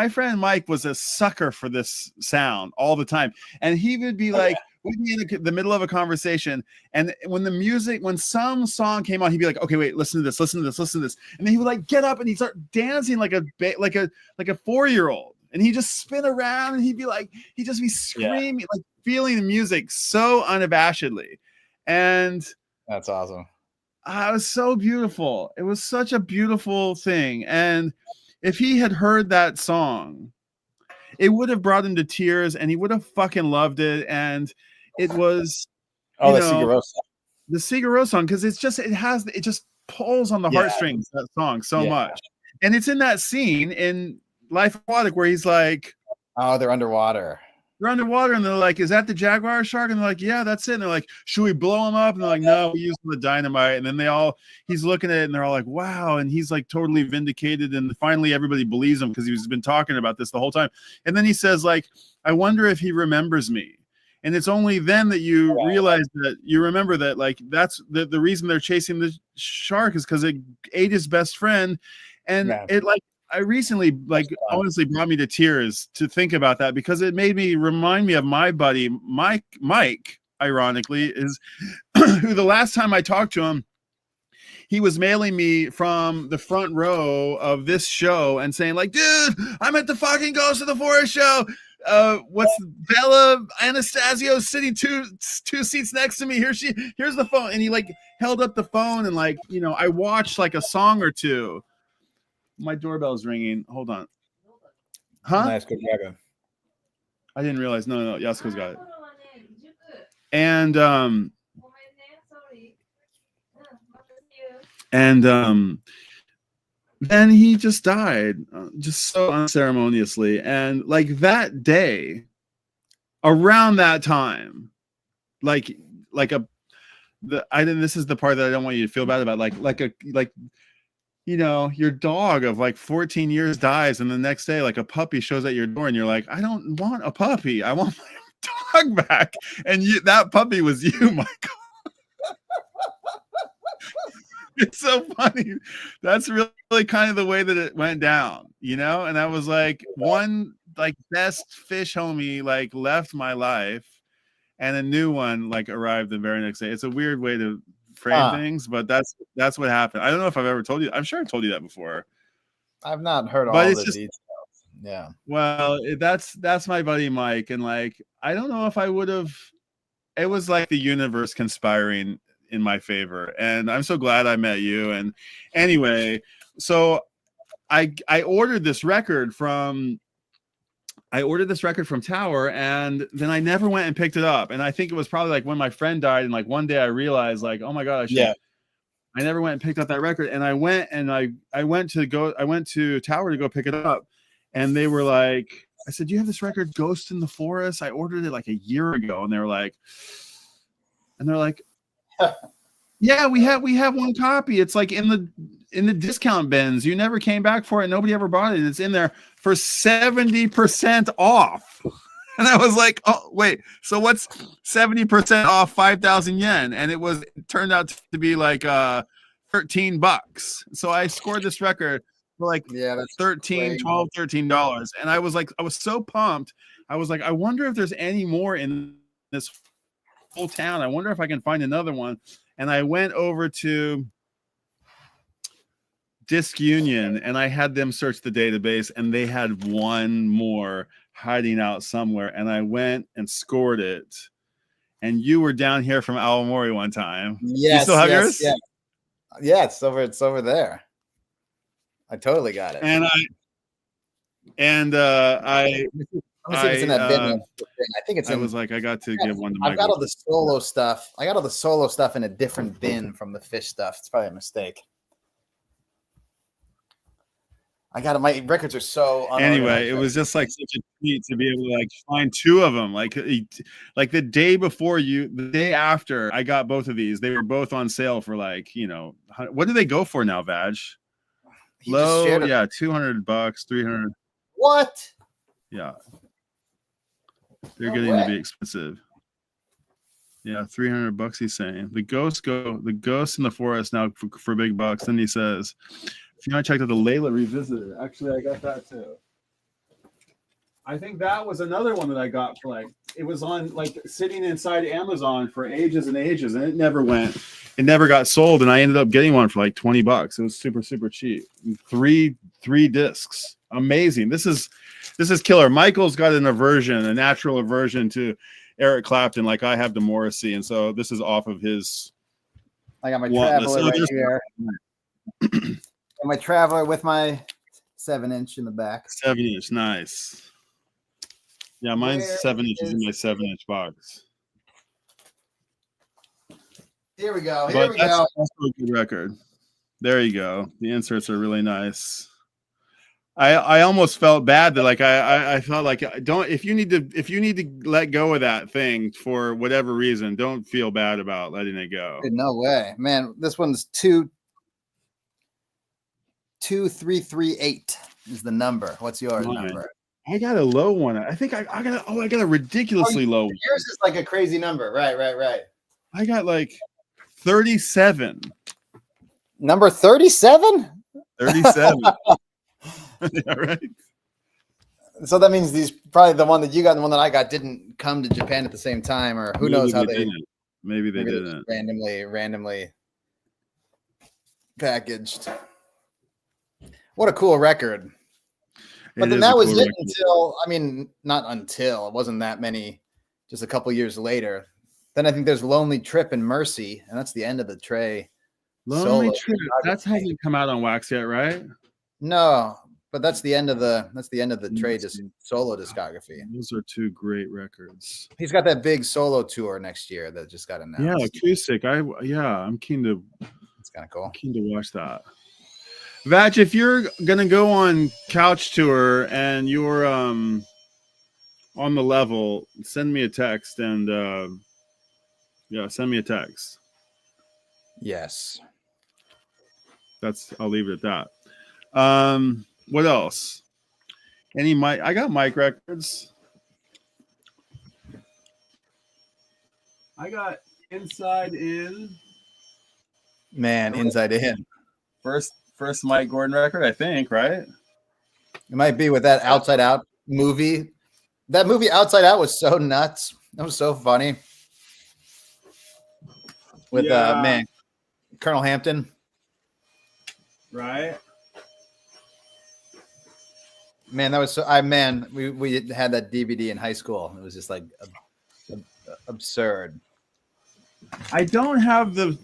friend Mike was a sucker for this sound all the time. And he would be like, we'd be in the middle of a conversation, and when some song came on, he'd be like, okay, wait, listen to this. And then he would like get up and he'd start dancing like a 4-year-old. And he'd just spin around and he'd just be screaming, like feeling the music so unabashedly. And
that's awesome.
It was so beautiful. It was such a beautiful thing. And if he had heard that song, it would have brought him to tears and he would have fucking loved it. And it was
the Sigur Rós song.
The Sigur Rós song, because it just pulls on the heartstrings, that song so much. And it's in that scene in Life Aquatic where he's like,
oh, they're underwater.
And they're like, is that the jaguar shark? And they're like, yeah, that's it. And they're like, should we blow him up? And they're like, no, we use the dynamite. And then he's looking at it and they're all like, wow. And he's like totally vindicated. And finally everybody believes him because he's been talking about this the whole time. And then he says like, I wonder if he remembers me. And it's only then that you realize that you remember that like, that's the reason they're chasing the shark is because it ate his best friend. And it like, I recently like honestly brought me to tears to think about that because it made me remind me of my buddy Mike ironically is who the last time I talked to him, he was mailing me from the front row of this show and saying like, dude, I'm at the fucking Ghost of the Forest show. What's Bella Anastasio sitting two seats next to me? Here's the phone. And he like held up the phone and like, I watched like a song or two. My doorbell's ringing. Hold on. Huh?
Nice, good job.
I didn't realize. No. Yasuko's got it. And then he just died, just so unceremoniously. And like that day, around that time, this is the part that I don't want you to feel bad about. Your dog of like 14 years dies, and the next day, like a puppy shows at your door, and you're like, I don't want a puppy. I want my dog back. And that puppy was you, Michael. It's so funny. That's really kind of the way that it went down, And I was like, one like best Phish homie like left my life, and a new one like arrived the very next day. It's a weird way to frame things, but that's what happened. I don't know if I've ever told you. I'm sure I told you that before.
I've not heard all the details. Yeah.
Well, that's my buddy Mike, and like I don't know if I would have it was like the universe conspiring in my favor, and I'm so glad I met you. And anyway, so I ordered this record from Tower, and then I never went and picked it up. And I think it was probably like when my friend died, and like one day I realized like, oh my god, I never went and picked up that record. And I went to Tower to go pick it up, and they were like, I said, "Do you have this record, Ghost in the Forest? I ordered it like a year ago." And they're like, "Yeah, we have one copy. It's like in the discount bins. You never came back for it. Nobody ever bought it. It's in there for 70% off." And I was like, "Oh, wait. So what's 70% off 5,000 yen?" And it turned out to be like $13. So I scored this record for like
that's
$13 and I was so pumped. I was like, I wonder if there's any more in this whole town. I wonder if I can find another one. And I went over to Disc Union and I had them search the database, and they had one more hiding out somewhere, and I went and scored it. And you were down here from Aomori one time.
Yes,
you still have yours?
Yeah, it's over there. I totally got it.
And I
Let me see if it's in that bin. I think it's.
I was like, I got to give one to
I've got all the solo stuff. I got all the solo stuff in a different bin from the Phish stuff. It's probably a mistake. My records are so.
Anyway, it was just like such a treat to be able to like find two of them. Like the day after I got both of these, they were both on sale for like, what do they go for now, Vag? Low, yeah, $200, 300.
What?
Yeah, they're getting to be expensive. Yeah, $300. He's saying the Ghost in the Forest now for big bucks. Then he says, if you want to check out the Layla Revisited, actually I got that too. I think that was another one that I got for like, it was on like sitting inside Amazon for ages and ages, and it never got sold, and I ended up getting one for like $20. It was super, super cheap. Three discs. Amazing. This is killer. Michael's got a natural aversion to Eric Clapton, like I have to Morrissey, and so this is off of his.
I got my Traveler right here. My Traveler with my 7-inch in the back.
7-inch, nice. Yeah, mine's 7 inches in my 7-inch box.
Here we go.
That's also a good record. There you go. The inserts are really nice. I almost felt bad that like I felt like if you need to let go of that thing for whatever reason, don't feel bad about letting it go.
No way, man. This one's 2338 is the number. What's yours number?
I got a low one. I think I got a ridiculously low one.
Yours is like a crazy number. Right.
I got like 37.
Number 37?
37. Yeah, right.
So that means probably the one that you got and the one that I got didn't come to Japan at the same time, or who knows how they
maybe they didn't.
Randomly packaged. What a cool record. But then that was it until, not until, it wasn't that many, just a couple years later. Then I think there's Lonely Trip and Mercy, and that's the end of the Trey.
Lonely Trip. That hasn't come out on wax yet, right?
No, but that's the end of the Trey solo discography.
Those are two great records.
He's got that big solo tour next year that just got announced.
Yeah, acoustic. I'm keen to.
It's kind of cool.
Keen to watch that. Vach, if you're gonna go on couch tour and you're on the level, send me a text and send me a text.
Yes.
I'll leave it at that. What else? Any mic? I got mic records. I got Inside In.
Man, Inside In.
First Mike Gordon record, I think, right?
It might be with that Outside Out movie. That movie Outside Out was so nuts. That was so funny. With Colonel Hampton.
Right.
Man, that was so. We had that DVD in high school. It was just like absurd.
I don't have the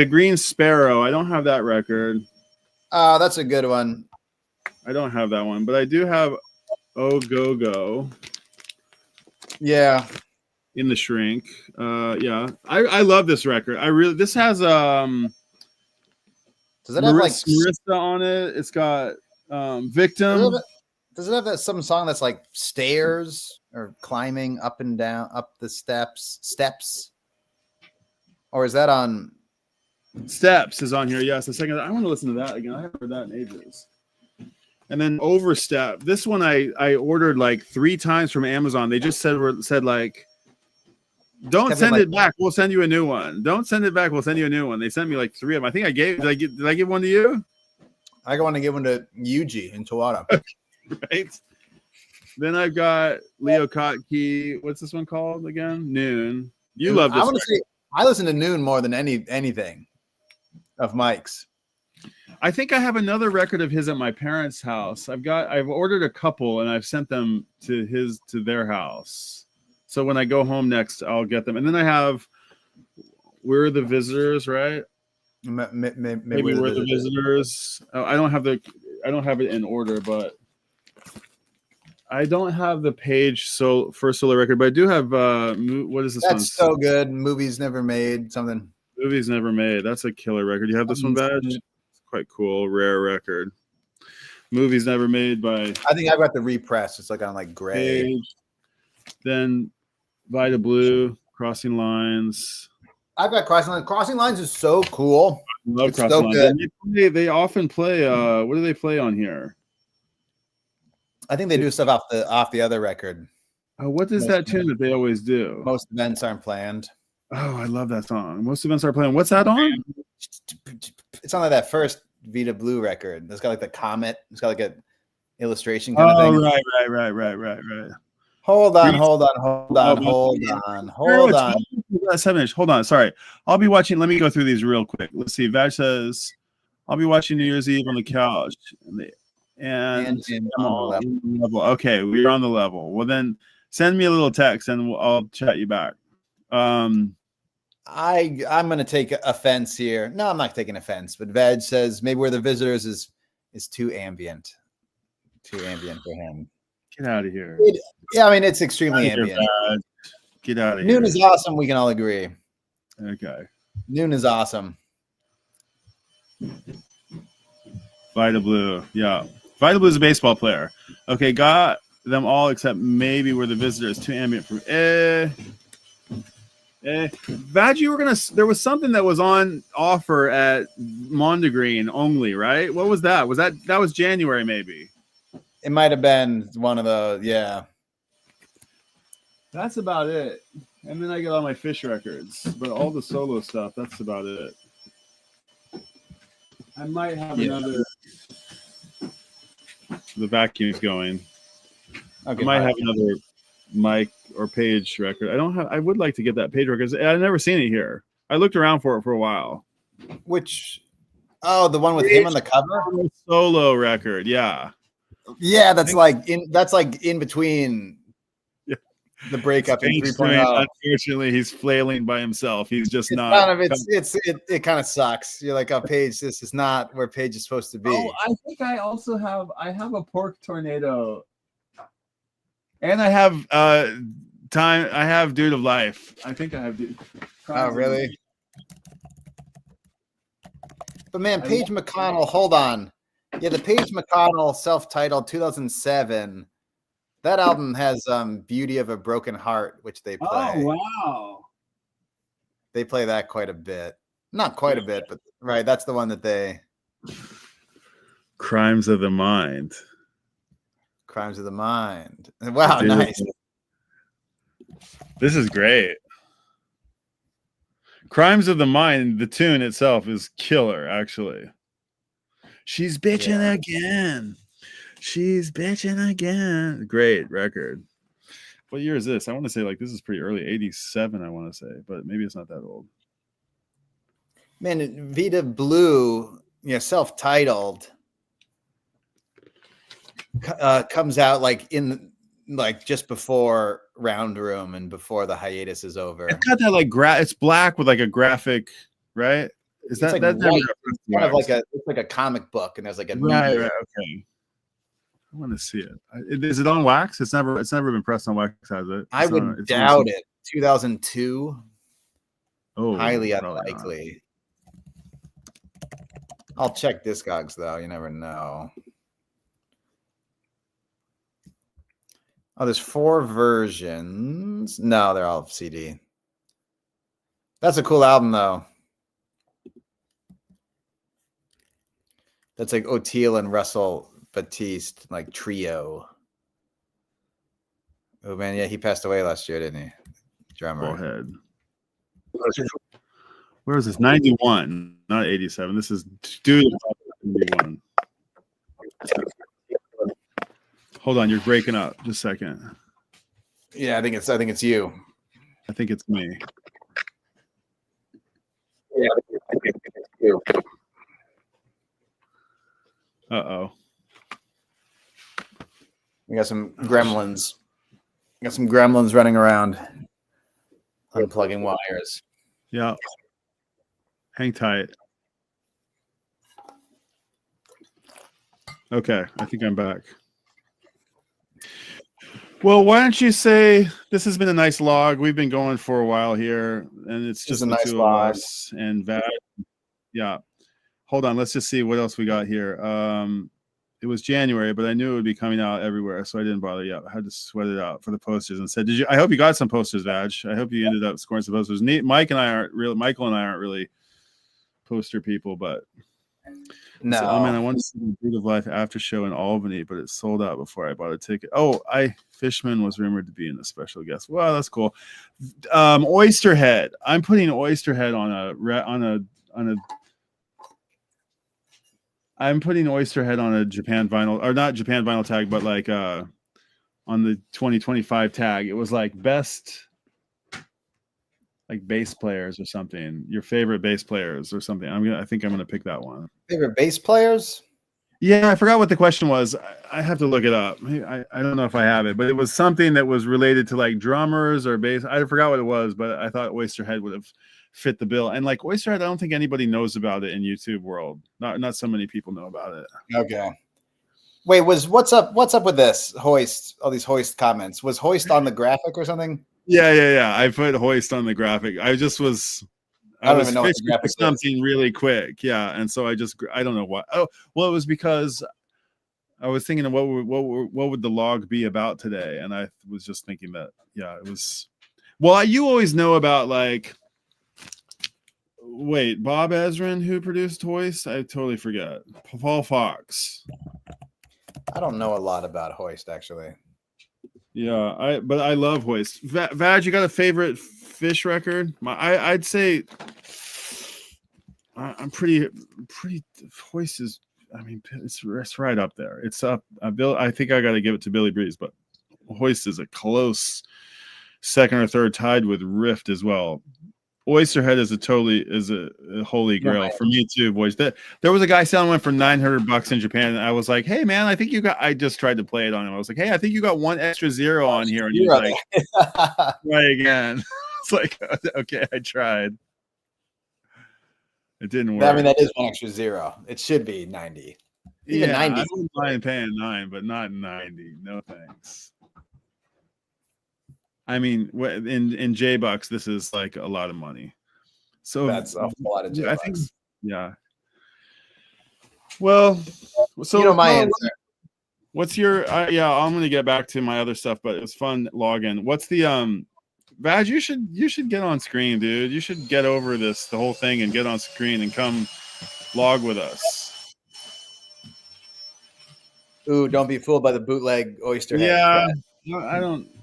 Green Sparrow. I don't have that record.
Oh, that's a good one.
I don't have that one, but I do have Oh Go Go.
Yeah.
In the Shrink. Yeah. I love this record. This has
Does it have like
Marissa on it? It's got Victim.
Does it have some song that's like stairs or climbing up and down up the steps? Or is that on
Steps is on here? Yes. The second I want to listen to that again. I haven't heard that in ages. And then Overstep. This one I ordered like 3 times from Amazon. They just said like, don't send it back. We'll send you a new one. Don't send it back. We'll send you a new one. They sent me like 3 of them. I think did I give one to you?
I want to give one to Yuji in Tawada.
Right. Then I've got Leo Kottke. What's this one called again? Noon. You love this.
I listen to Noon more than anything of Mike's.
I think I have another record of his at my parents' house. I've ordered a couple and I've sent them to their house. So when I go home next, I'll get them. And then I have We're the Visitors, right?
Maybe
We're the Visitors. I don't have it in order, but I don't have the Page first solo record, but I do have what is this one?
That's so good. Movies Never Made something.
Movies Never Made. That's a killer record. You have this one, Badge? It's quite cool. Rare record. Movies Never Made by
I think I've got the repress. It's like on like gray.
Page. Then Vita Blue, Crossing Lines.
I've got Crossing Lines. Crossing Lines is so cool.
I love Crossing Lines. They often play what do they play on here?
I think they do stuff off the other record.
What is that tune that they always do?
Most Events Aren't Planned.
Oh, I love that song. Most Events Aren't Planned. What's that on?
It's on like that first Vita Blue record. It's got like the comet. It's got like a illustration kind of thing.
Right.
Hold on.
7 inch. Hold on. Sorry. I'll be watching. Let me go through these real quick. Let's see. Vaj says, I'll be watching New Year's Eve on the couch. And on the level. Okay, we're on the level. Well, then send me a little text and I'll chat you back.
I'm going to take offense here. No, I'm not taking offense. But Veg says maybe Where the Visitors is too ambient. Too ambient for him.
Get out of here.
Yeah, I mean it's extremely ambient.
Get out of here.
Noon is awesome. We can all agree.
Okay.
Noon is awesome.
Vita Blue, yeah. Vita Blue is a baseball player. Okay, got them all except maybe Where the Visitors too ambient for Vaj, there was something that was on offer at Mondegreen only, right? What was that? That was January maybe?
It might have been one of the, yeah.
That's about it. And then I get all my Phish records, but all the solo stuff, that's about it. I might have another. The vacuum's going. Okay, I might have another Mike or Page record. I would like to get that Page record. I've never seen it here. I looked around for it for a while.
Which? Oh, the one with him on the cover?
Solo record, yeah.
Yeah, that's like in between the breakup and 3.0.
Unfortunately, he's flailing by himself. He's just not.
It kind of sucks. You're like, oh, Paige, this is not where Paige is supposed to be.
Oh, I think I also have a Pork Tornado, and I have time. I have Dude of Life. I think I have.
Oh, really? But man, Paige McConnell. Hold on. Yeah, the Paige McConnell self-titled 2007. That album has Beauty of a Broken Heart, which they play.
Oh, wow.
They play that quite a bit. Not quite a bit, but right. That's the one that they...
Crimes of the Mind.
Crimes of the Mind. Wow, nice.
This is great. Crimes of the Mind, the tune itself is killer, actually. She's bitching again. She's bitching again. Great record. What year is this? I want to say like this is pretty early, 87, I want to say, but maybe it's not that old.
Man, Vita Blue, self-titled, comes out like in like just before Round Room and before the hiatus is over.
It's got that like it's black with like a graphic, right? Is
It's
that
like
never
white.
got pressed to
Kind of
wax?
like a comic book, and there's like a
Right,
media.
right, okay. I want to see it. Is it on wax? It's never been pressed on wax, has it?
I would doubt it. 2002.
Oh,
Highly
probably not.
unlikely. I'll check Discogs though. You never know. Oh, there's 4 versions. No, they're all CD. That's a cool album though. That's like O'Teal and Russell Batiste, like trio. Oh man, yeah, he passed away last year, didn't he? Drummer.
Go ahead. Where is this? 91, not 87. This is dude. 91. Hold on, you're breaking up. Just a second.
Yeah, I think it's you.
I think it's me.
Yeah, I think it's you.
Uh-oh.
We got some gremlins. We got some gremlins running around, unplugging wires.
Yeah. Hang tight. Okay, I think I'm back. Well, why don't you say this has been a nice log? We've been going for a while here, and it's just
a
the
nice
two
log.
of us and Vad. Yeah. Hold on, let's just see what else we got here. It was January, but I knew it would be coming out everywhere, so I didn't bother yet. I had to sweat it out for the posters and said, I hope you got some posters, Vaj. I hope you ended up scoring some posters. Michael and I aren't really poster people, but
no.
So, oh man, I want to see the Breed of Life after show in Albany, but it sold out before I bought a ticket. Oh, Fishman was rumored to be in a special guest. Well, that's cool. Oysterhead. I'm putting Oysterhead I'm putting Oysterhead on a Japan vinyl, or not Japan vinyl tag, but like on the 2025 tag. It was like best like bass players or something. Your favorite bass players or something. I think I'm gonna pick that one.
Favorite bass players?
Yeah, I forgot what the question was. I have to look it up. I don't know if I have it, but it was something that was related to like drummers or bass. I forgot what it was, but I thought Oysterhead would have fit the bill. And like Oysterhead, I don't think anybody knows about it in YouTube world. Not so many people know about it.
Okay. Wait, what's up with this Hoist? All these Hoist comments. Was Hoist on the graphic or something?
Yeah. I put Hoist on the graphic. I was
even know what the graphic
something really quick. Yeah. And so I don't know what. Oh, well, it was because I was thinking of what would the log be about today. And I was just thinking that, yeah, it was, well, you always know about like, wait, Bob Ezrin, who produced Hoist? I totally forget. Paul Fox.
I don't know a lot about Hoist, actually.
Yeah, but I love Hoist. Vaj, you got a favorite Phish record? I'd say I'm pretty. Hoist is. I mean, it's right up there. It's up. I think I got to give it to Billy Breeze, but Hoist is a close second or third, tied with Rift as well. Oysterhead is a holy grail for me too, boys. There was a guy selling one for $900 in Japan, and I was like, "Hey man, I just tried to play it on him. I was like, hey, I think you got one extra zero on here," and he's like, "Try again." It's like, okay, I tried. It didn't work.
I mean, that is one extra zero. It should be 90. Even 90.
I wouldn't mind paying 9, but not 90. No thanks. I mean, in J-Bucks, this is like a lot of money. So
that's a lot of J-Bucks.
I think, yeah. Well, so
my answer.
What's your? Yeah, I'm gonna get back to my other stuff, but it was fun login. What's the Vaj? You should get on screen, dude. You should get over the whole thing and get on screen and come log with us.
Ooh, don't be fooled by the bootleg Oysterhead.
Yeah. No,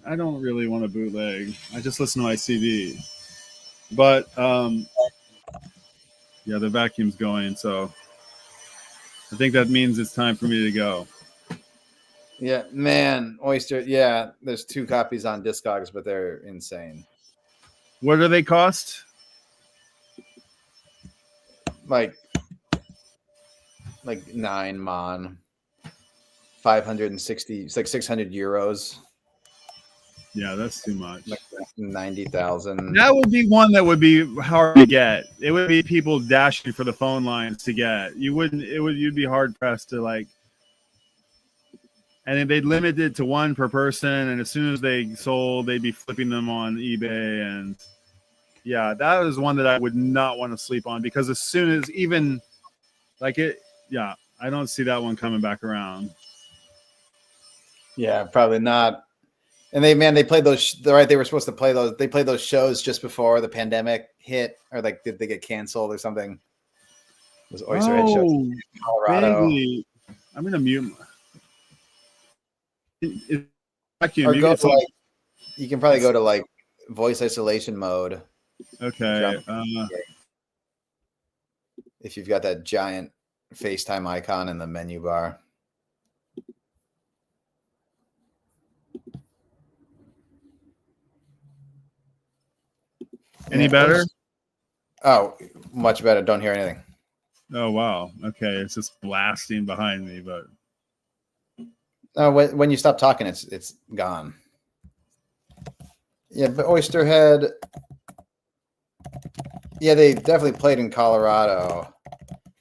I don't really want to bootleg. I just listen to my CD. But yeah, the vacuum's going, so I think that means it's time for me to go.
Yeah, man, Oyster. Yeah, there's 2 copies on Discogs, but they're insane.
What do they cost?
Like 9 mon. 560. It's like 600 euros.
Yeah, that's too much.
Like 90,000.
That would be one that would be hard to get. It would be people dashing for the phone lines to get. You wouldn't. It would. You'd be hard pressed to like. And then they'd limit it to one per person. And as soon as they sold, they'd be flipping them on eBay. And yeah, that is one that I would not want to sleep on because as soon as even like it, yeah, I don't see that one coming back around.
Yeah, probably not. And they played those, right? They were supposed to play those. They played those shows just before the pandemic hit, or like, did they get canceled or something? Those Oysterhead shows in Colorado.
Vaguely. I'm going to mute.
Or go to like, you can probably go to like voice isolation mode.
Okay.
If you've got that giant FaceTime icon in the menu bar.
Any better?
Oh, much better. Don't hear anything.
Oh, wow. Okay. It's just blasting behind me, but.
When you stop talking, it's gone. Yeah, but Oysterhead. Yeah, they definitely played in Colorado,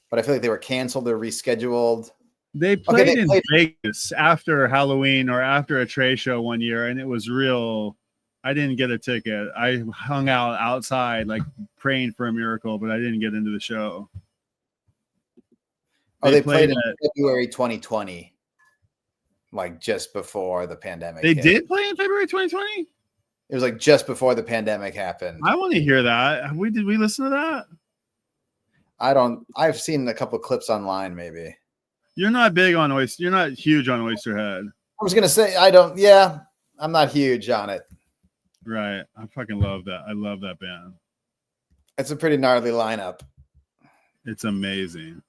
but I feel like they were canceled or rescheduled.
They played in Vegas after Halloween or after a trade show one year, and it was real. I didn't get a ticket. I hung out outside, like praying for a miracle, but I didn't get into the show.
They played in February 2020, like just before the pandemic.
They did play in February 2020?
It was like just before the pandemic happened.
I want to hear that. Did we listen to that?
I've seen a couple clips online, maybe.
You're not big on Oyster. You're not huge on Oysterhead.
I was gonna say I'm not huge on it.
Right. I fucking love that. I love that band.
It's a pretty gnarly lineup.
It's amazing.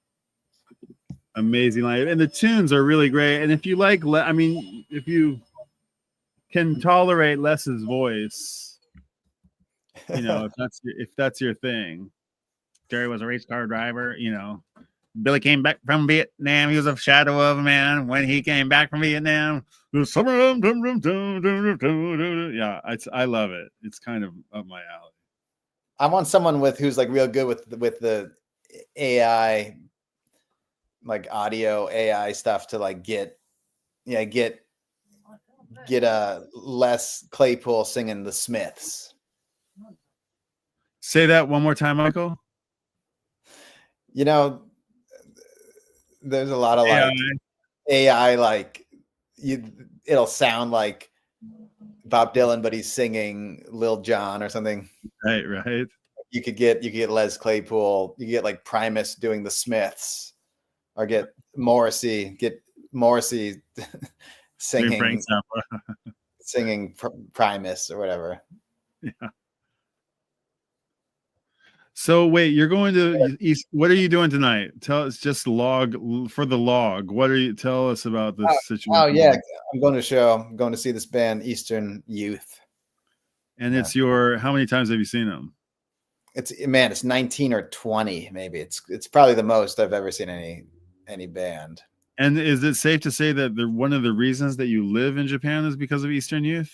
Amazing lineup. And the tunes are really great. And if you like, if you can tolerate Les's voice, if that's your thing. Jerry was a race car driver, Billy came back from Vietnam. He was a shadow of a man when he came back from Vietnam. Yeah, I love it. It's kind of up my alley.
I want someone who's like real good with the AI, like audio AI stuff to like get Les Claypool singing the Smiths.
Say that one more time, Michael.
There's a lot of like AI, like it'll sound like Bob Dylan, but he's singing Lil Jon or something.
Right.
You could get Les Claypool. You get like Primus doing the Smiths, or get Morrissey singing Primus or whatever.
Yeah. So wait, you're going to East. What are you doing tonight? Tell us, just log. Tell us about this situation.
Oh yeah, I'm going to a show. I'm going to see this band, Eastern Youth.
And it's how many times have you seen them?
It's 19 or 20, maybe. It's probably the most I've ever seen any band.
And is it safe to say that one of the reasons that you live in Japan is because of Eastern Youth?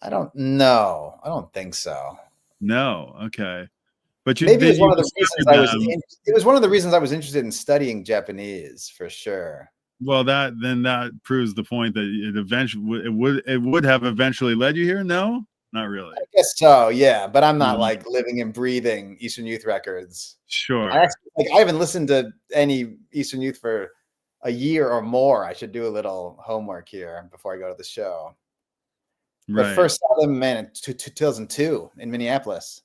I don't know. I don't think so.
No. Okay. But
maybe it was one of the reasons it was one of the reasons I was interested in studying Japanese, for sure.
Well, that proves the point that it would have eventually led you here. No, not really.
I guess so, yeah. But I'm not like living and breathing Eastern Youth records.
Sure.
I haven't listened to any Eastern Youth for a year or more. I should do a little homework here before I go to the show. Right. But first saw them, in 2002 in Minneapolis.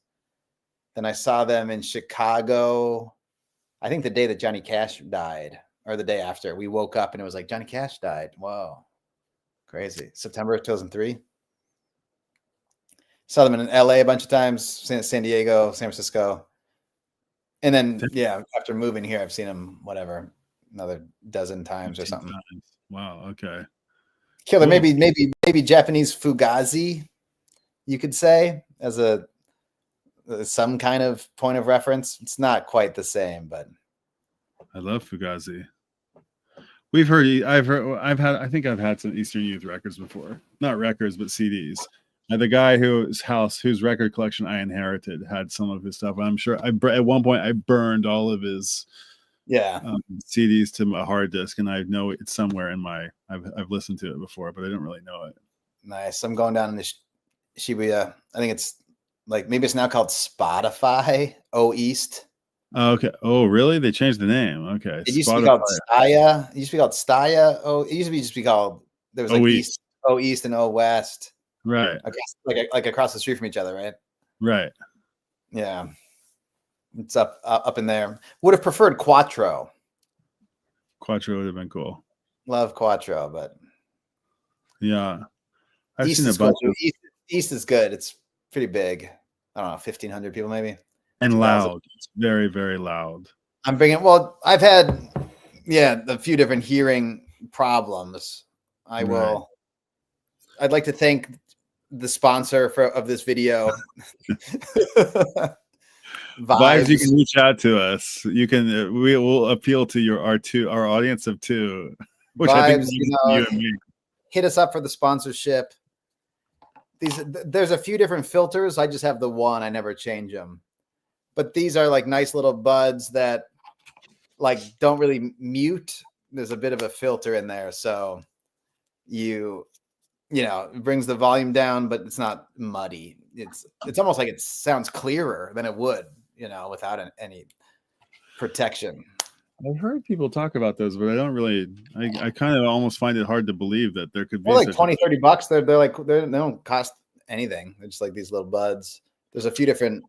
Then I saw them in Chicago, I think the day that Johnny Cash died, or the day after. We woke up and it was like, Johnny Cash died. Whoa. Crazy. September of 2003. Saw them in LA a bunch of times, San Diego, San Francisco. And then, after moving here, I've seen them, another dozen times or something.
Wow. Okay.
Killer. Cool. Maybe Japanese Fugazi, you could say, as some kind of point of reference. It's not quite the same, but
I love Fugazi. We've heard. I think I've had some Eastern Youth records before. Not records, but CDs. The guy whose record collection I inherited had some of his stuff. I'm sure at one point I burned all of his CDs to a hard disk, and I know it's somewhere in my. I've listened to it before, but I don't really know it.
Nice. I'm going down in the Shibuya. I think it's like maybe it's now called Spotify. East.
Oh, okay. Oh, really? They changed the name. Okay.
It used to be called Staya. It used to be called Staya. It used to be just be called. There was like East, East, and West.
Right.
Like across the street from each other, right?
Right.
Yeah. It's up in there. Would have preferred Quattro.
Quattro would have been cool.
Love Quattro, but
yeah,
I've seen a bunch of East is good. It's pretty big. I don't know, 1,500 people maybe.
And loud. It's very, very loud.
I've had a few different hearing problems. I'd like to thank the sponsor of this video.
Vibes, you can reach out to us. You can. We will appeal to our audience of 2, which
Vibes,
I think is you and me.
Hit us up for the sponsorship. There's a few different filters. I just have the one. I never change them. But these are like nice little buds that like don't really mute. There's a bit of a filter in there, so it brings the volume down, but it's not muddy. It's almost like it sounds clearer than it would, without any protection.
I've heard people talk about those, but I don't really. I kind of almost find it hard to believe that there could be
like $20-$30. They don't cost anything. They're just like these little buds. There's a few different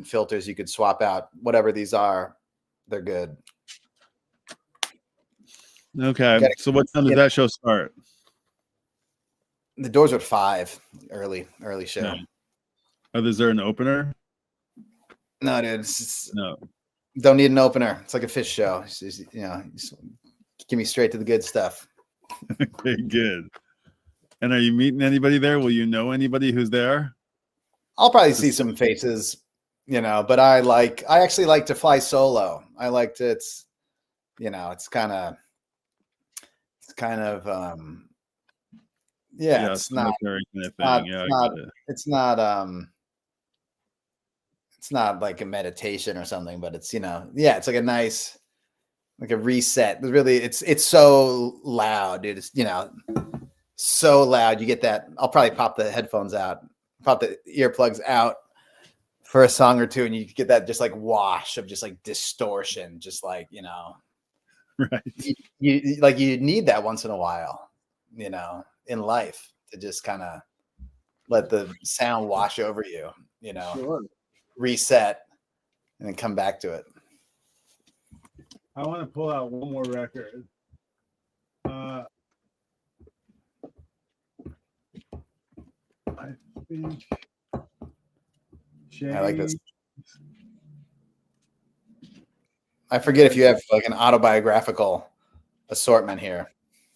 filters you could swap out. Whatever these are, they're good.
Okay. So what time does that show start?
The doors are at 5. Early show.
Yeah. Is there an opener?
No, dude.
No.
Don't need an opener. It's like a Phish show. Just, give me straight to the good stuff.
Okay, good. And are you meeting anybody there? Will you know anybody who's there?
I'll probably see some faces, but I actually like to fly solo. I like to, it's kind of, it's not like a meditation or something, but it's, it's like a nice, like a reset. Really, it's so loud, dude. It's, so loud. You get that. I'll probably pop the headphones out, pop the earplugs out for a song or two, and you get that just like wash of just like distortion, just like,
right.
You need that once in a while, in life, to just kind of let the sound wash over you,
Sure.
Reset, and then come back to it.
I want to pull out one more record. I think
I like this. I forget if you have like an autobiographical assortment here.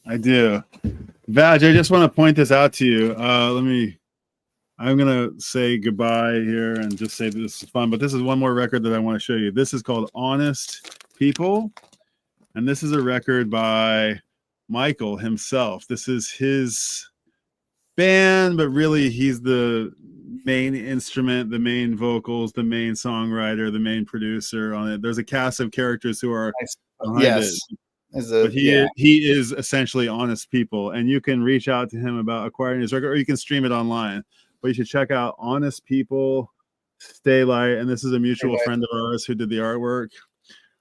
I do. Vaj, I just want to point this out to you. I'm going to say goodbye here and just say this is fun, but this is one more record that I want to show you. This is called Honest People, and this is a record by Michael himself. This is his band, but really he's the main instrument, the main vocals, the main songwriter, the main producer on it. There's a cast of characters who are behind it. But he is essentially Honest People, and you can reach out to him about acquiring his record, or you can stream it online. But you should check out Honest People, Stay Light, and this is a mutual friend of ours who did the artwork.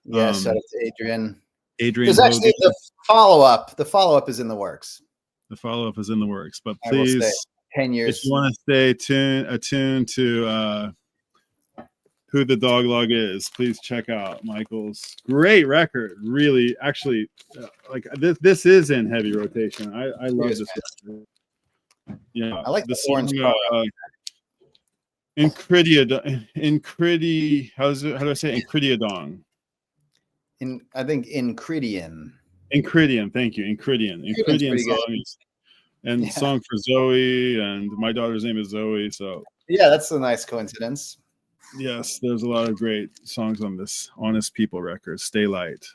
Yeah, shout out to Adrian.
There's
actually the follow-up. The follow-up is in the works.
The follow-up is in the works, but please,
10 years.
If you want to stay attuned to Who the Dog Log Is, please check out Michael's great record. Really, actually, like this is in heavy rotation. I love this record. Yeah,
I like the orange.
How do I say Incridiadong?
I think Incridian.
Incridian, thank you. Incridian song and song for Zoe, and my daughter's name is Zoe. So
yeah, that's a nice coincidence.
Yes, there's a lot of great songs on this Honest People record. Stay Light.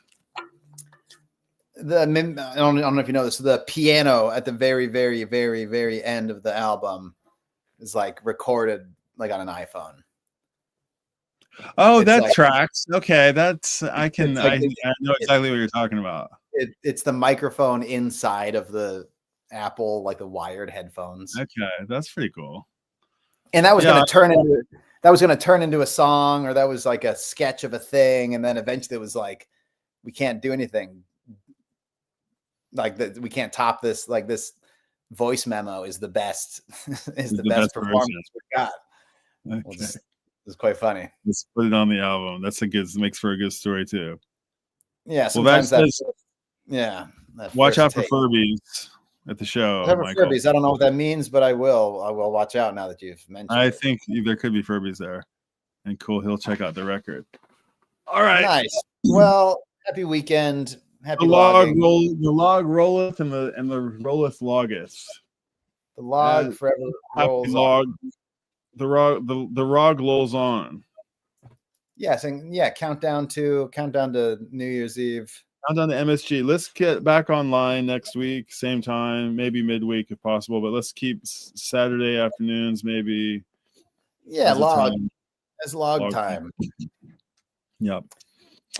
I don't know if you know this. The piano at the very, very, very, very end of the album is like recorded like on an iPhone.
Oh,
It's
that
like
tracks. Okay, that's I
it's like
know exactly what you're talking about.
it's the microphone inside of the Apple, like the wired headphones.
Okay, that's pretty cool.
And that was
Yeah,
going to turn into a song, or that was like a sketch of a thing, and then eventually it was like, we can't do anything like that. We can't top this. Like, this voice memo is the best is the best performance
version.
we got.
Okay.
It's quite funny.
Let's put it on the album. That's makes for a good story too.
Yeah, sometimes
well, watch out for
take.
Furbies at the show.
Furbies. I don't know what that means, but I will watch out now that you've mentioned
I
it.
think there could be Furbies there. And cool, he'll check out the record. All right.
Nice. Well, happy weekend. Happy
the
logging.
The log rolleth and the rolleth loggeth.
The log forever rolls
log.
on.
The log rolls on.
Yes, and countdown to New Year's Eve.
Countdown to MSG. Let's get back online next week, same time, maybe midweek if possible. But let's keep Saturday afternoons, maybe.
Yeah, log. It's log time.
Yep.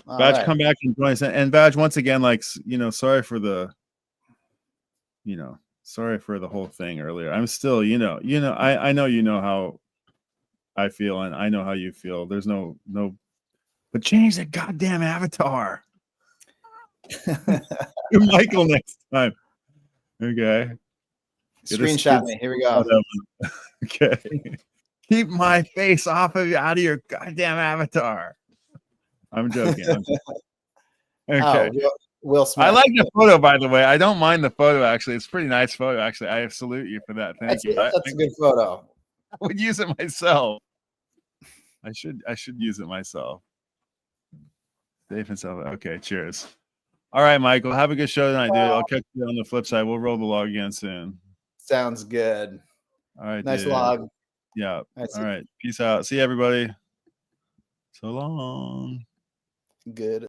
Badge, come back and join us. And Badge, once again, like, sorry for the whole thing earlier. I'm still, I know you know how I feel, and I know how you feel. There's no, but change that goddamn avatar. Michael next time. Okay.
Screenshot me. Here we go.
Okay. Keep my face out of your goddamn avatar. I'm joking. Okay.
Oh, Will Smith.
I like the photo, by the way. I don't mind the photo, actually. It's a pretty nice photo, actually. I salute you for that. Thank you.
That's a good photo.
I would use it myself. I should use it myself. Dave himself. Okay, cheers. All right, Michael. Have a good show tonight, dude. I'll catch you on the flip side. We'll roll the log again soon.
Sounds good.
All right.
Nice
dude.
log.
Yeah. All right. Peace out. See you, everybody. So long.
Good.